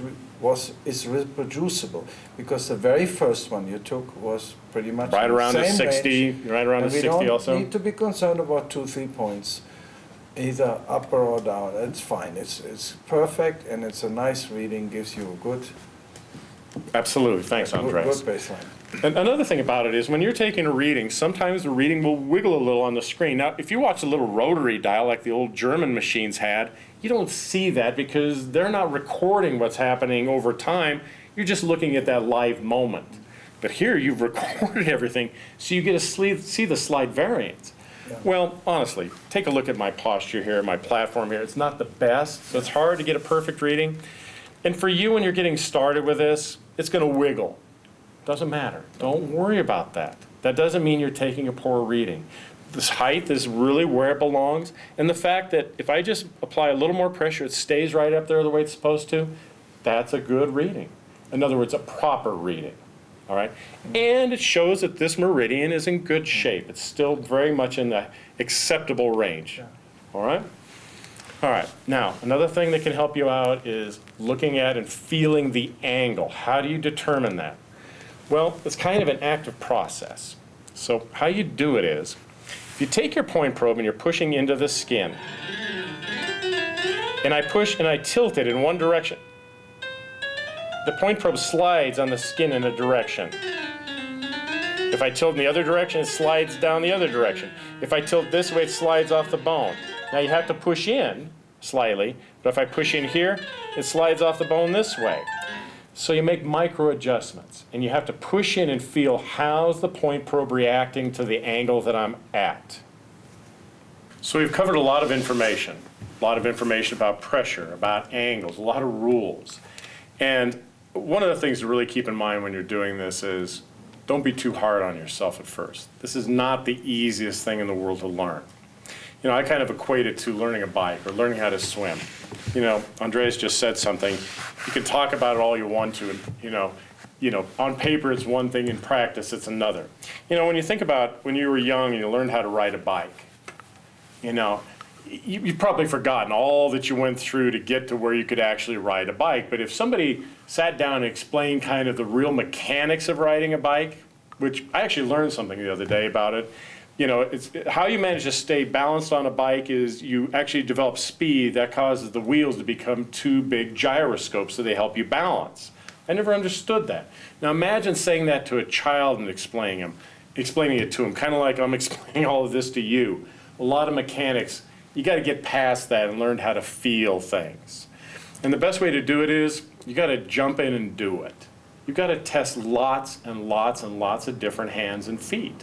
is reproducible, because the very first one you took was pretty much Right around the the same 60, range, right around the and we 60 also? don't need to be concerned about 2-3 points, either up or down. It's fine. It's perfect, and it's a nice reading. Gives you a good, Absolutely. Thanks, Andreas. good baseline. And another thing about it is when you're taking a reading, sometimes the reading will wiggle a little on the screen. Now, if you watch a little rotary dial like the old German machines had, you don't see that because they're not recording what's happening over time. You're just looking at that live moment. But here you've recorded everything, so you get to see the slide variance. Yeah. Well, honestly, take a look at my posture here, my platform here. It's not the best, so it's hard to get a perfect reading. And for you, when you're getting started with this, it's going to wiggle. Doesn't matter. Don't worry about that. That doesn't mean you're taking a poor reading. This height is really where it belongs. And the fact that if I just apply a little more pressure, it stays right up there the way it's supposed to, that's a good reading. In other words, a proper reading. All right? And it shows that this meridian is in good shape. It's still very much in the acceptable range. All right? All right. Now, another thing that can help you out is looking at and feeling the angle. How do you determine that? Well, it's kind of an active process. So how you do it is, if you take your point probe and you're pushing into the skin, and I push and I tilt it in one direction, the point probe slides on the skin in a direction. If I tilt in the other direction, it slides down the other direction. If I tilt this way, it slides off the bone. Now you have to push in slightly, but if I push in here, it slides off the bone this way. So you make micro adjustments, and you have to push in and feel how's the point probe reacting to the angle that I'm at. So we've covered a lot of information about pressure, about angles, a lot of rules. And one of the things to really keep in mind when you're doing this is don't be too hard on yourself at first. This is not the easiest thing in the world to learn. You know, I kind of equate it to learning a bike or learning how to swim. You know, Andreas just said something. You can talk about it all you want to, and, you know, on paper it's one thing, in practice it's another. You know, when you think about when you were young and you learned how to ride a bike, you know, you've probably forgotten all that you went through to get to where you could actually ride a bike. But if somebody sat down and explained kind of the real mechanics of riding a bike, which I actually learned something the other day about it, you know, it's how you manage to stay balanced on a bike is you actually develop speed that causes the wheels to become two big gyroscopes so they help you balance. I never understood that. Now imagine saying that to a child and explaining it to him, kind of like I'm explaining all of this to you. A lot of mechanics, you got to get past that and learn how to feel things. And the best way to do it is you got to jump in and do it. You've got to test lots and lots and lots of different hands and feet.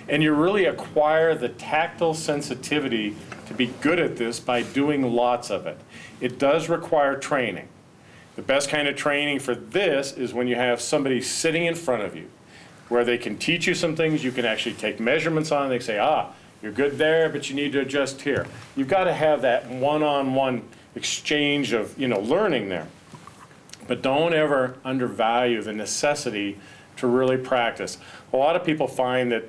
And you really acquire the tactile sensitivity to be good at this by doing lots of it. It does require training. The best kind of training for this is when you have somebody sitting in front of you, where they can teach you some things, you can actually take measurements on, they say, you're good there, but you need to adjust here. You've got to have that one-on-one exchange of, learning there. But don't ever undervalue the necessity to really practice. A lot of people find that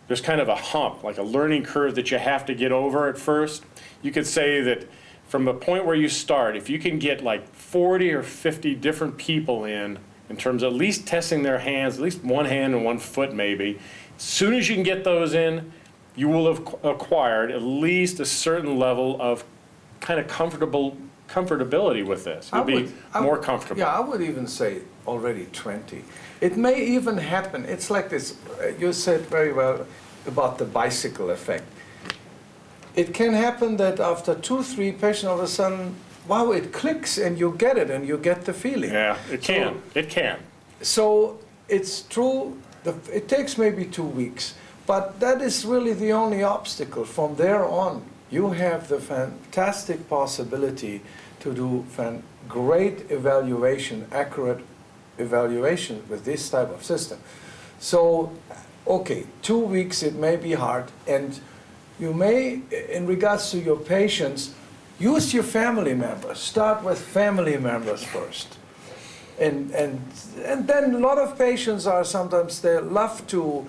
there's kind of a hump, like a learning curve that you have to get over at first. You could say that from the point where you start, if you can get like 40 or 50 different people in terms of at least testing their hands, at least one hand and one foot maybe, as soon as you can get those in, you will have acquired at least a certain level of kind of comfortability with this. You'll be more comfortable. Yeah, I would even say already 20. It may even happen, it's like this, you said very well about the bicycle effect. It can happen that after 2-3 patients, all of a sudden, wow, it clicks and you get it and you get the feeling. Yeah, it can. It can. So it's true, it takes maybe 2 weeks, but that is really the only obstacle. From there on, you have the fantastic possibility to do great evaluation, accurate evaluation with this type of system. So, okay, 2 weeks it may be hard, and you may, in regards to your patients, use your family members. Start with family members first. And then a lot of patients are sometimes, they love to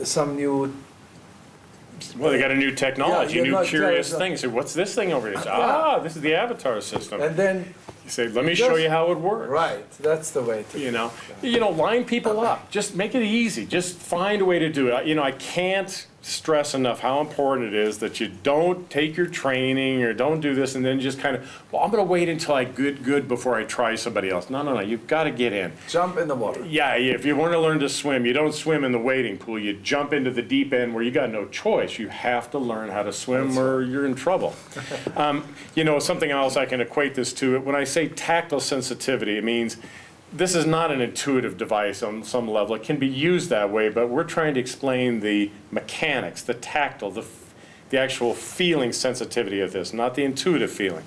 some new. Well, they got a new technology, new curious thing. things. So what's this thing over here? This is the avatar system. And then you say, let me show you how it works. right, that's the way to. You know, line people up. Just make it easy. Just find a way to do it. You know, I can't stress enough how important it is that you don't take your training or don't do this and then just kind of, well, I'm going to wait until I get good before I try somebody else. No. You've got to get in. Jump in the water. Yeah, if you want to learn to swim, you don't swim in the wading pool. You jump into the deep end where you got no choice. You have to learn how to swim or you're in trouble. You know, something else I can equate this to, when I say tactile sensitivity, it means this is not an intuitive device on some level. It can be used that way, but we're trying to explain the mechanics, the tactile, the actual feeling sensitivity of this, not the intuitive feeling.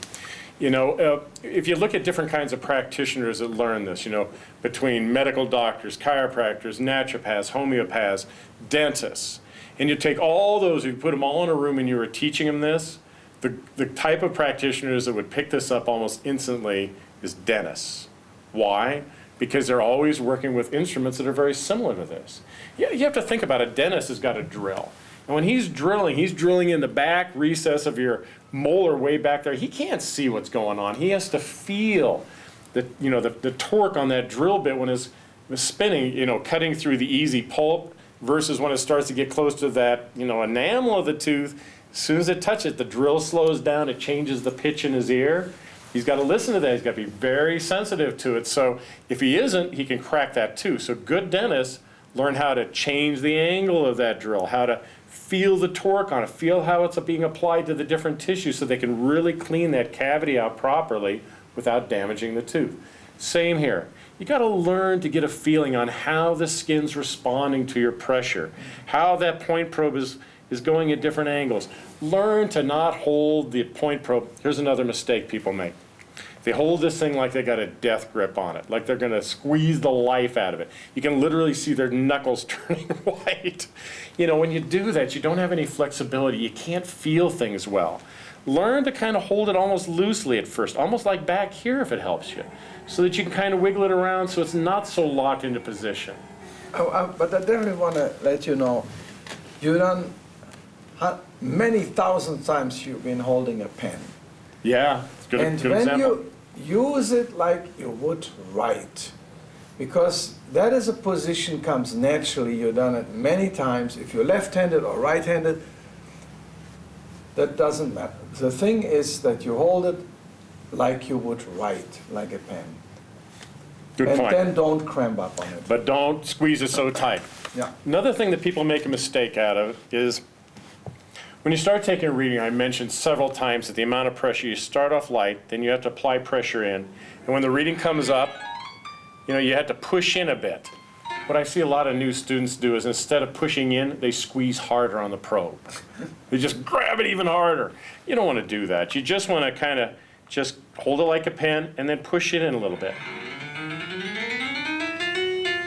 You know, if you look at different kinds of practitioners that learn this, you know, between medical doctors, chiropractors, naturopaths, homeopaths, dentists, and you take all those, you put them all in a room and you were teaching them this, the type of practitioners that would pick this up almost instantly is dentists. Why? Because they're always working with instruments that are very similar to this. You have to think about a dentist has got a drill. And when he's drilling in the back recess of your molar way back there. He can't see what's going on. He has to feel the torque on that drill bit when it's spinning, cutting through the easy pulp versus when it starts to get close to that, enamel of the tooth. As soon as it touches it, the drill slows down. It changes the pitch in his ear. He's got to listen to that. He's got to be very sensitive to it. So if he isn't, he can crack that too. So good dentists learn how to change the angle of that drill, how to feel the torque on it, feel how it's being applied to the different tissues so they can really clean that cavity out properly without damaging the tooth. Same here. You got to learn to get a feeling on how the skin's responding to your pressure, how that point probe is going at different angles. Learn to not hold the point probe. Here's another mistake people make. They hold this thing like they got a death grip on it, like they're going to squeeze the life out of it. You can literally see their knuckles turning white. When you do that, you don't have any flexibility. You can't feel things well. Learn to kind of hold it almost loosely at first, almost like back here if it helps you, so that you can kind of wiggle it around so it's not so locked into position. But I definitely want to let you know, you've done many thousand times you've been holding a pen. Yeah, it's good. And good when example. you use it like you would write, because that is a position comes naturally. You've done it many times. If you're left-handed or right-handed, that doesn't matter. The thing is that you hold it like you would write, like a pen. Good and point. then don't cramp up on it. But don't squeeze it so tight. Yeah. Another thing that people make a mistake out of is when you start taking a reading, I mentioned several times that the amount of pressure, you start off light, then you have to apply pressure in. And when the reading comes up, you have to push in a bit. What I see a lot of new students do is instead of pushing in, they squeeze harder on the probe. They just grab it even harder. You don't want to do that. You just want to kind of just hold it like a pen and then push it in a little bit.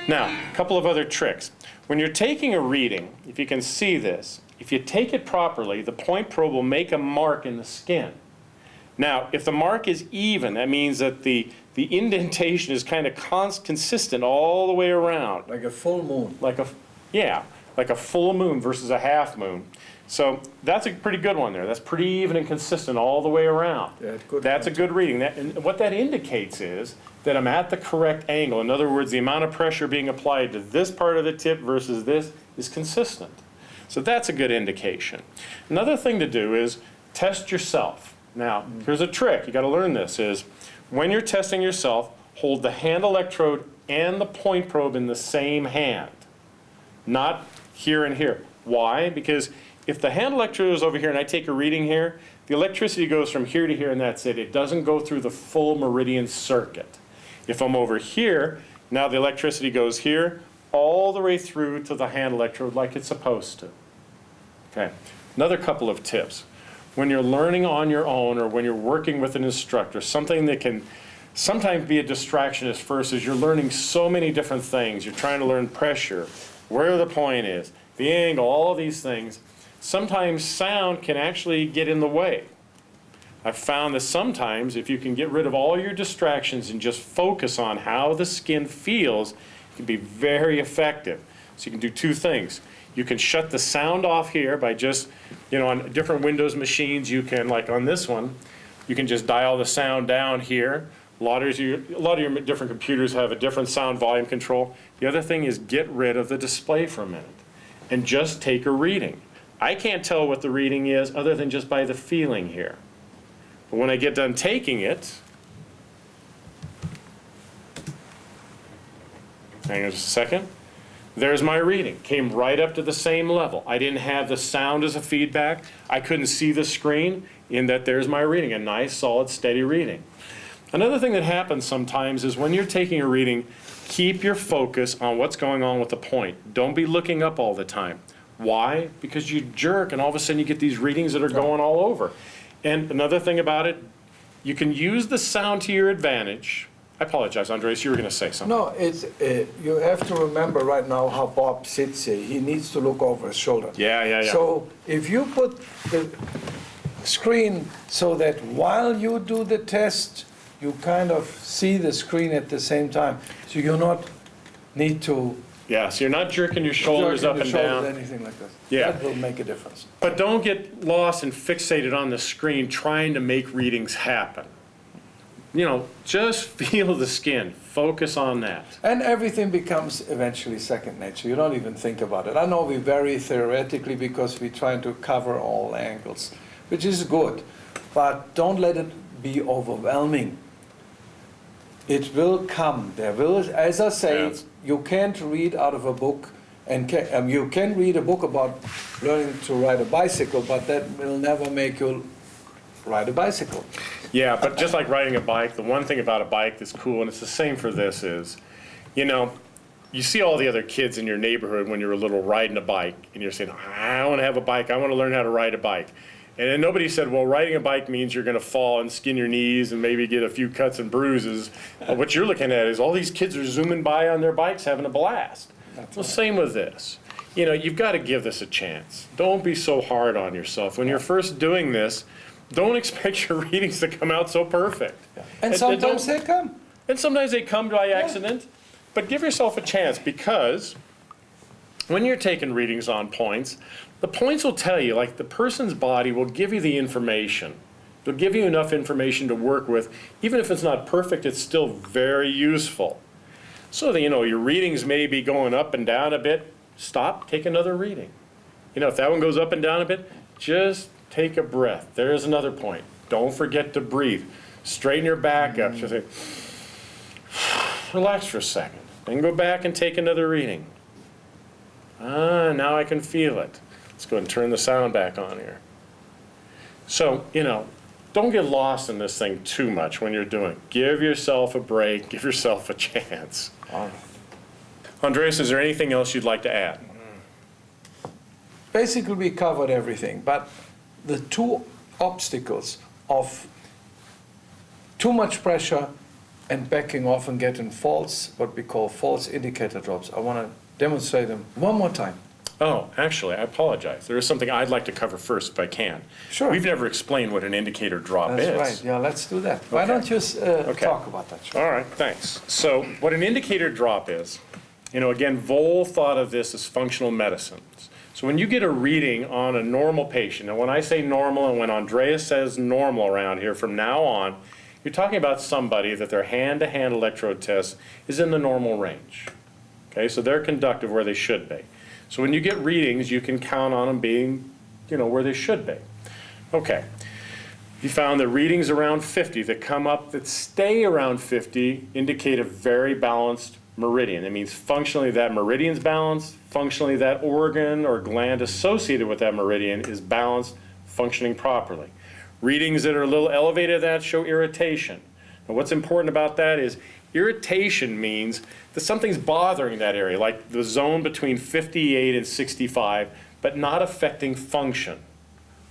Now, a couple of other tricks. When you're taking a reading, if you can see this, if you take it properly, the point probe will make a mark in the skin. Now, if the mark is even, that means that the indentation is kind of consistent all the way around. Like a full moon. Like a full moon versus a half moon. So that's a pretty good one there. That's pretty even and consistent all the way around. Yeah, good. That's a good reading. And what that indicates is that I'm at the correct angle. In other words, the amount of pressure being applied to this part of the tip versus this is consistent. So that's a good indication. Another thing to do is test yourself. Now, here's a trick. You got to learn this is when you're testing yourself, hold the hand electrode and the point probe in the same hand, not here and here. Why? Because if the hand electrode is over here and I take a reading here, the electricity goes from here to here and that's it. It doesn't go through the full meridian circuit. If I'm over here, now the electricity goes here all the way through to the hand electrode like it's supposed to. Okay. Another couple of tips. When you're learning on your own or when you're working with an instructor, something that can sometimes be a distraction at first as you're learning so many different things. You're trying to learn pressure, where the point is, the angle, all of these things. Sometimes sound can actually get in the way. I've found that sometimes if you can get rid of all your distractions and just focus on how the skin feels, it can be very effective. So you can do two things. You can shut the sound off here by just, on different Windows machines, you can, like on this one, you can just dial the sound down here. A lot of your different computers have a different sound volume control. The other thing is get rid of the display for a minute and just take a reading. I can't tell what the reading is other than just by the feeling here. But when I get done taking it, hang on just a second. There's my reading. Came right up to the same level. I didn't have the sound as a feedback. I couldn't see the screen, in that there's my reading, a nice, solid, steady reading. Another thing that happens sometimes is when you're taking a reading, keep your focus on what's going on with the point. Don't be looking up all the time. Why? Because you jerk and all of a sudden you get these readings that are going all over. And another thing about it, you can use the sound to your advantage. I apologize, Andreas, you were going to say something. No, it's, you have to remember right now how Bob sits here. He needs to look over his shoulder. Yeah. So if you put the screen so that while you do the test, you kind of see the screen at the same time. So you not need to Yeah, so you're not jerking your shoulders up and down. Anything like that. Yeah. That will make a difference. But don't get lost and fixated on the screen trying to make readings happen. Just feel the skin. Focus on that. And everything becomes eventually second nature. You don't even think about it. I know we vary theoretically because we're trying to cover all angles, which is good. But don't let it be overwhelming. It will come. There will, as I say, Yes. you can't read out of a book, and you can read a book about learning to ride a bicycle, but that will never make you ride a bicycle. Yeah, but just like riding a bike, the one thing about a bike that's cool, and it's the same for this, is, you see all the other kids in your neighborhood when you're little riding a bike, and you're saying, I want to have a bike, I want to learn how to ride a bike. And then nobody said, well, riding a bike means you're going to fall and skin your knees and maybe get a few cuts and bruises. What you're looking at is all these kids are zooming by on their bikes having a blast. Well, same with this. You've got to give this a chance. Don't be so hard on yourself. When you're first doing this, don't expect your readings to come out so perfect. And sometimes they come. And sometimes they come by accident. But give yourself a chance, because when you're taking readings on points, the points will tell you, like the person's body will give you the information. They'll give you enough information to work with. Even if it's not perfect, it's still very useful. So that, your readings may be going up and down a bit. Stop, take another reading. If that one goes up and down a bit, just take a breath. There's another point. Don't forget to breathe. Straighten your back up. Just say, relax for a second. Then go back and take another reading. Now I can feel it. Let's go ahead and turn the sound back on here. So, don't get lost in this thing too much when you're doing it. Give yourself a break. Give yourself a chance. All right. Andreas, is there anything else you'd like to add? Basically, we covered everything, but the two obstacles of too much pressure and backing off and getting what we call false indicator drops. I want to demonstrate them one more time. Oh, actually, I apologize. There is something I'd like to cover first, if I can. Sure. We've never explained what an indicator drop is. That's right. Yeah, let's do that. Why don't you talk about that? All right, thanks. So what an indicator drop is, again, Voll thought of this as functional medicines. So when you get a reading on a normal patient, and when I say normal and when Andreas says normal around here from now on, you're talking about somebody that their hand-to-hand electrode test is in the normal range. Okay, so they're conductive where they should be. So when you get readings, you can count on them being, where they should be. Okay. You found that readings around 50 that come up that stay around 50 indicate a very balanced meridian. That means functionally that meridian's balanced, functionally that organ or gland associated with that meridian is balanced, functioning properly. Readings that are a little elevated that show irritation. Now what's important about that is irritation means that something's bothering that area, like the zone between 58 and 65, but not affecting function.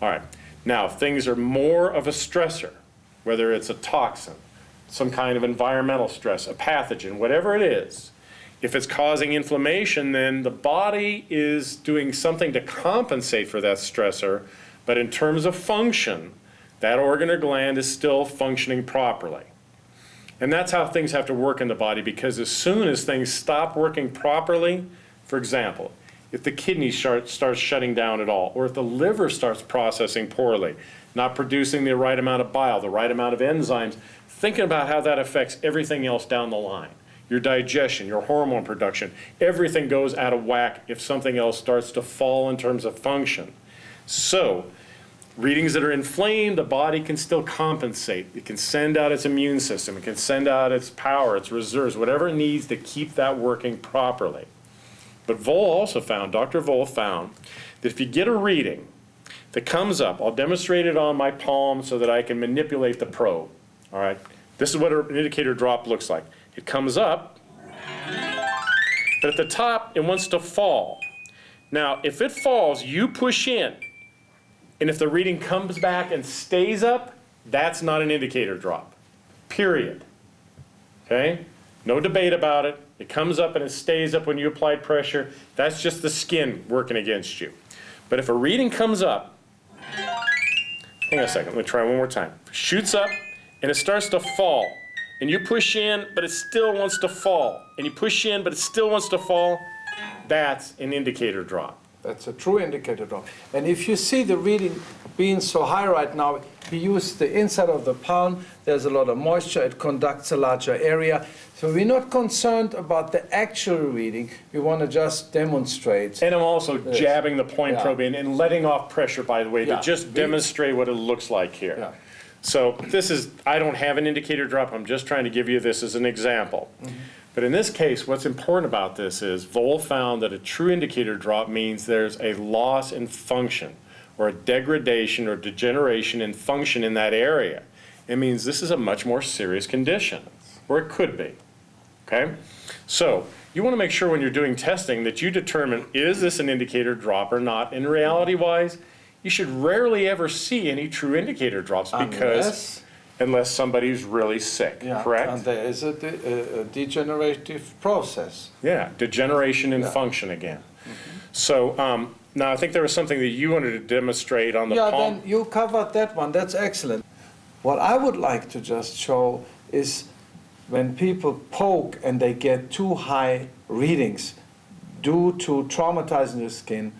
All right, now if things are more of a stressor, whether it's a toxin, some kind of environmental stress, a pathogen, whatever it is. If it's causing inflammation, then the body is doing something to compensate for that stressor, but in terms of function, that organ or gland is still functioning properly. And that's how things have to work in the body, because as soon as things stop working properly, for example, if the kidney starts shutting down at all, or if the liver starts processing poorly, not producing the right amount of bile, the right amount of enzymes, thinking about how that affects everything else down the line. Your digestion, your hormone production, everything goes out of whack if something else starts to fall in terms of function. So, readings that are inflamed, the body can still compensate. It can send out its immune system. It can send out its power, its reserves, whatever it needs to keep that working properly. But Dr. Voll found that if you get a reading that comes up, I'll demonstrate it on my palm so that I can manipulate the probe. All right? This is what an indicator drop looks like. It comes up, but at the top, it wants to fall. Now, if it falls, you push in. And if the reading comes back and stays up, that's not an indicator drop, period. Okay? No debate about it. It comes up and it stays up when you applied pressure. That's just the skin working against you. But if a reading comes up, hang on a second, let me try one more time. Shoots up and it starts to fall. And you push in, but it still wants to fall. And you push in, but it still wants to fall. That's an indicator drop. That's a true indicator drop. And if you see the reading being so high right now, we use the inside of the palm. There's a lot of moisture. It conducts a larger area. So we're not concerned about the actual reading. We want to just demonstrate. And I'm also jabbing the point probe in and letting off pressure, by the way, to just demonstrate what it looks like here. Yeah. So this is, I don't have an indicator drop. I'm just trying to give you this as an example. Mm-hmm. But in this case, what's important about this is Voll found that a true indicator drop means there's a loss in function or a degradation or degeneration in function in that area. It means this is a much more serious condition, or it could be. Okay? So you want to make sure when you're doing testing that you determine, is this an indicator drop or not? And reality-wise, you should rarely ever see any true indicator drops because unless somebody's really sick, correct? And there is a degenerative process. Yeah, degeneration in function again. Mm-hmm. So now I think there was something that you wanted to demonstrate on the palm. Yeah, then you covered that one. That's excellent. What I would like to just show is when people poke and they get too high readings due to traumatizing the skin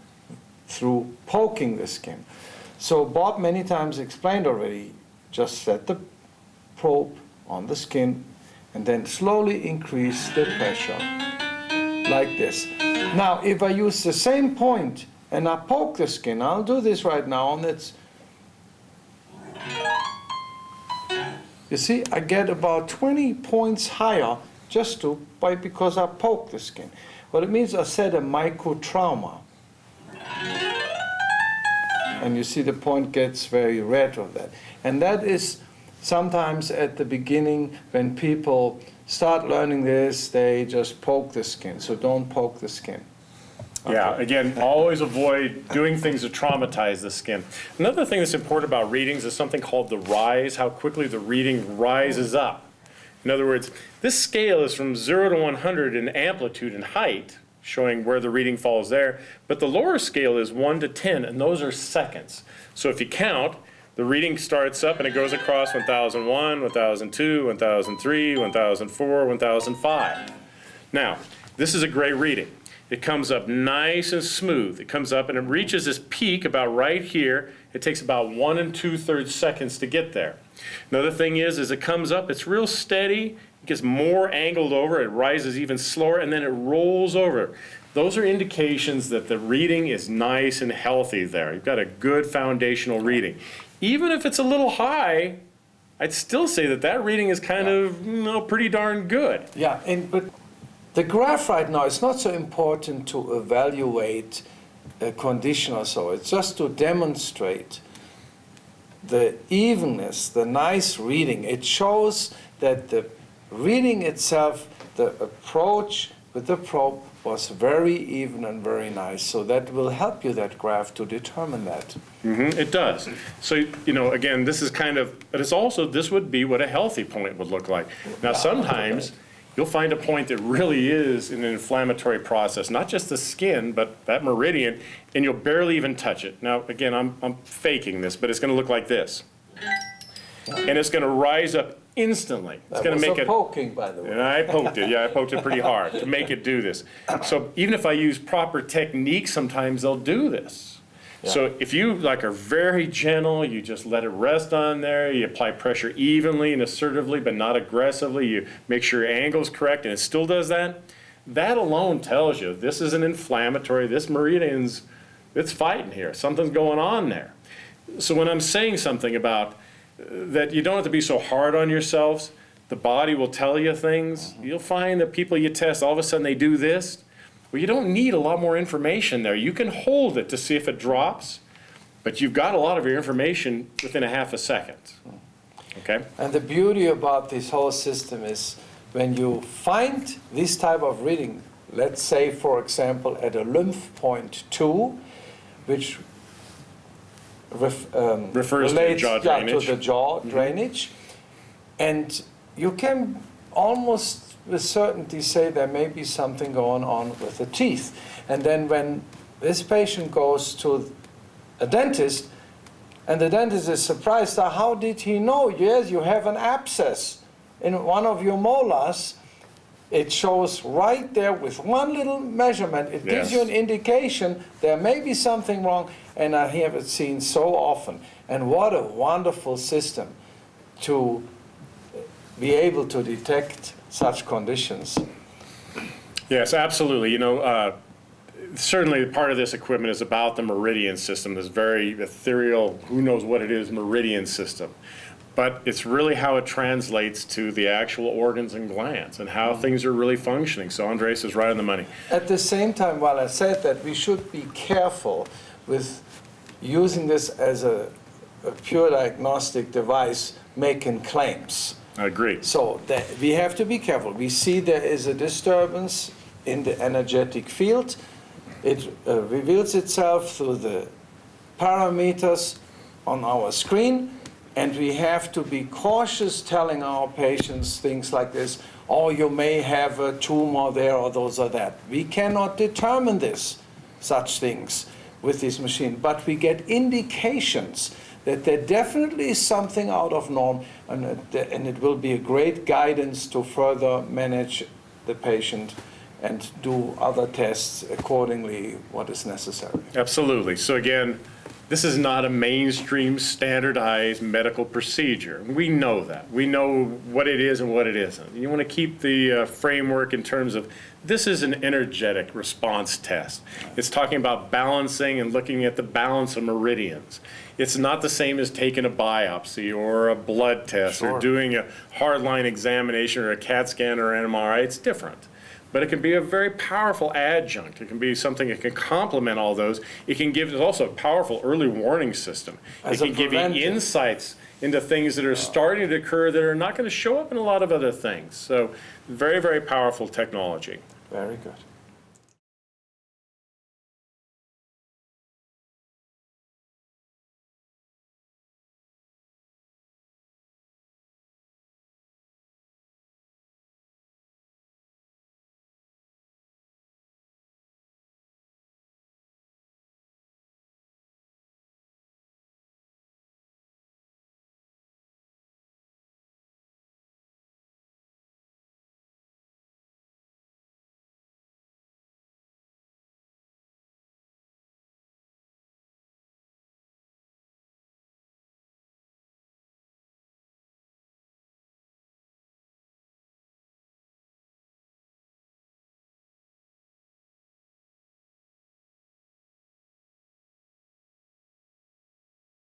through poking the skin. So Bob many times explained already, just set the probe on the skin and then slowly increase the pressure like this. Now if I use the same point and I poke the skin, I'll do this right now, and it's, you see, I get about 20 points higher just because I poke the skin. What it means, I set a microtrauma. And you see the point gets very red of that. And that is sometimes at the beginning when people start learning this, they just poke the skin. So don't poke the skin. Okay. Yeah, again, always avoid doing things to traumatize the skin. Another thing that's important about readings is something called the rise, how quickly the reading rises up. In other words, this scale is from 0 to 100 in amplitude and height, showing where the reading falls there, but the lower scale is 1 to 10, and those are seconds. So if you count, the reading starts up and it goes across 1001, 1002, 1003, 1004, 1005. Now, this is a great reading. It comes up nice and smooth. It comes up and it reaches this peak about right here. It takes about 1 2/3 seconds to get there. Another thing is, as it comes up, it's real steady. It gets more angled over, it rises even slower, and then it rolls over. Those are indications that the reading is nice and healthy there. You've got a good foundational reading. Even if it's a little high, I'd still say that that reading is kind of, pretty darn good. Yeah, but the graph right now is not so important to evaluate a condition or so. It's just to demonstrate the evenness, the nice reading. It shows that the reading itself, the approach with the probe was very even and very nice. So that will help you, that graph, to determine that. It does. So, you know, again, this is kind of, but it's also, this would be what a healthy point would look like. Now, sometimes you'll find a point that really is an inflammatory process, not just the skin, but that meridian, and you'll barely even touch it. Now, again, I'm faking this, but it's going to look like this. And it's going to rise up instantly. It's going to make it poking, by the way. And I poked it. Yeah, I poked it pretty hard to make it do this. So even if I use proper technique, sometimes they'll do this. So if you like are very gentle, you just let it rest on there, you apply pressure evenly and assertively, but not aggressively, you make sure your angle is correct, and it still does that, that alone tells you this is an inflammatory, this meridian's, it's fighting here. Something's going on there. So when I'm saying something about that you don't have to be so hard on yourselves, the body will tell you things. You'll find that people you test, all of a sudden they do this. Well, you don't need a lot more information there. You can hold it to see if it drops, but you've got a lot of your information within a half a second. Okay? And the beauty about this whole system is when you find this type of reading, let's say, for example, at a lymph point 2, which Refers relates to jaw drainage. to the jaw drainage, and you can almost with certainty say there may be something going on with the teeth. And then when this patient goes to a dentist, and the dentist is surprised, how did he know? Yes, you have an abscess in one of your molars. It shows right there with one little measurement. It gives you an indication there may be something wrong, and I have it seen so often. And what a wonderful system to be able to detect such conditions. Yes, absolutely. You know, certainly part of this equipment is about the meridian system, this very ethereal, who knows what it is, meridian system. But it's really how it translates to the actual organs and glands and how things are really functioning. So Andres is right on the money. At the same time, while I said that, we should be careful with using this as a pure diagnostic device making claims. I agree. So we have to be careful. We see there is a disturbance in the energetic field. It reveals itself through the parameters on our screen, and we have to be cautious telling our patients things like this, oh, you may have a tumor there or those or that. We cannot determine such things with this machine, but we get indications that there definitely is something out of norm, and it will be a great guidance to further manage the patient and do other tests accordingly, what is necessary. Absolutely. So again, this is not a mainstream standardized medical procedure. We know that. We know what it is and what it isn't. You want to keep the framework in terms of this is an energetic response test. It's talking about balancing and looking at the balance of meridians. It's not the same as taking a biopsy or a blood test or doing a hardline examination or a CAT scan or an MRI. It's different. But it can be a very powerful adjunct. It can be something that can complement all those. It can give, it's also a powerful early warning system. It can give you insights into things that are starting to occur that are not going to show up in a lot of other things. So very, very powerful technology. Very good.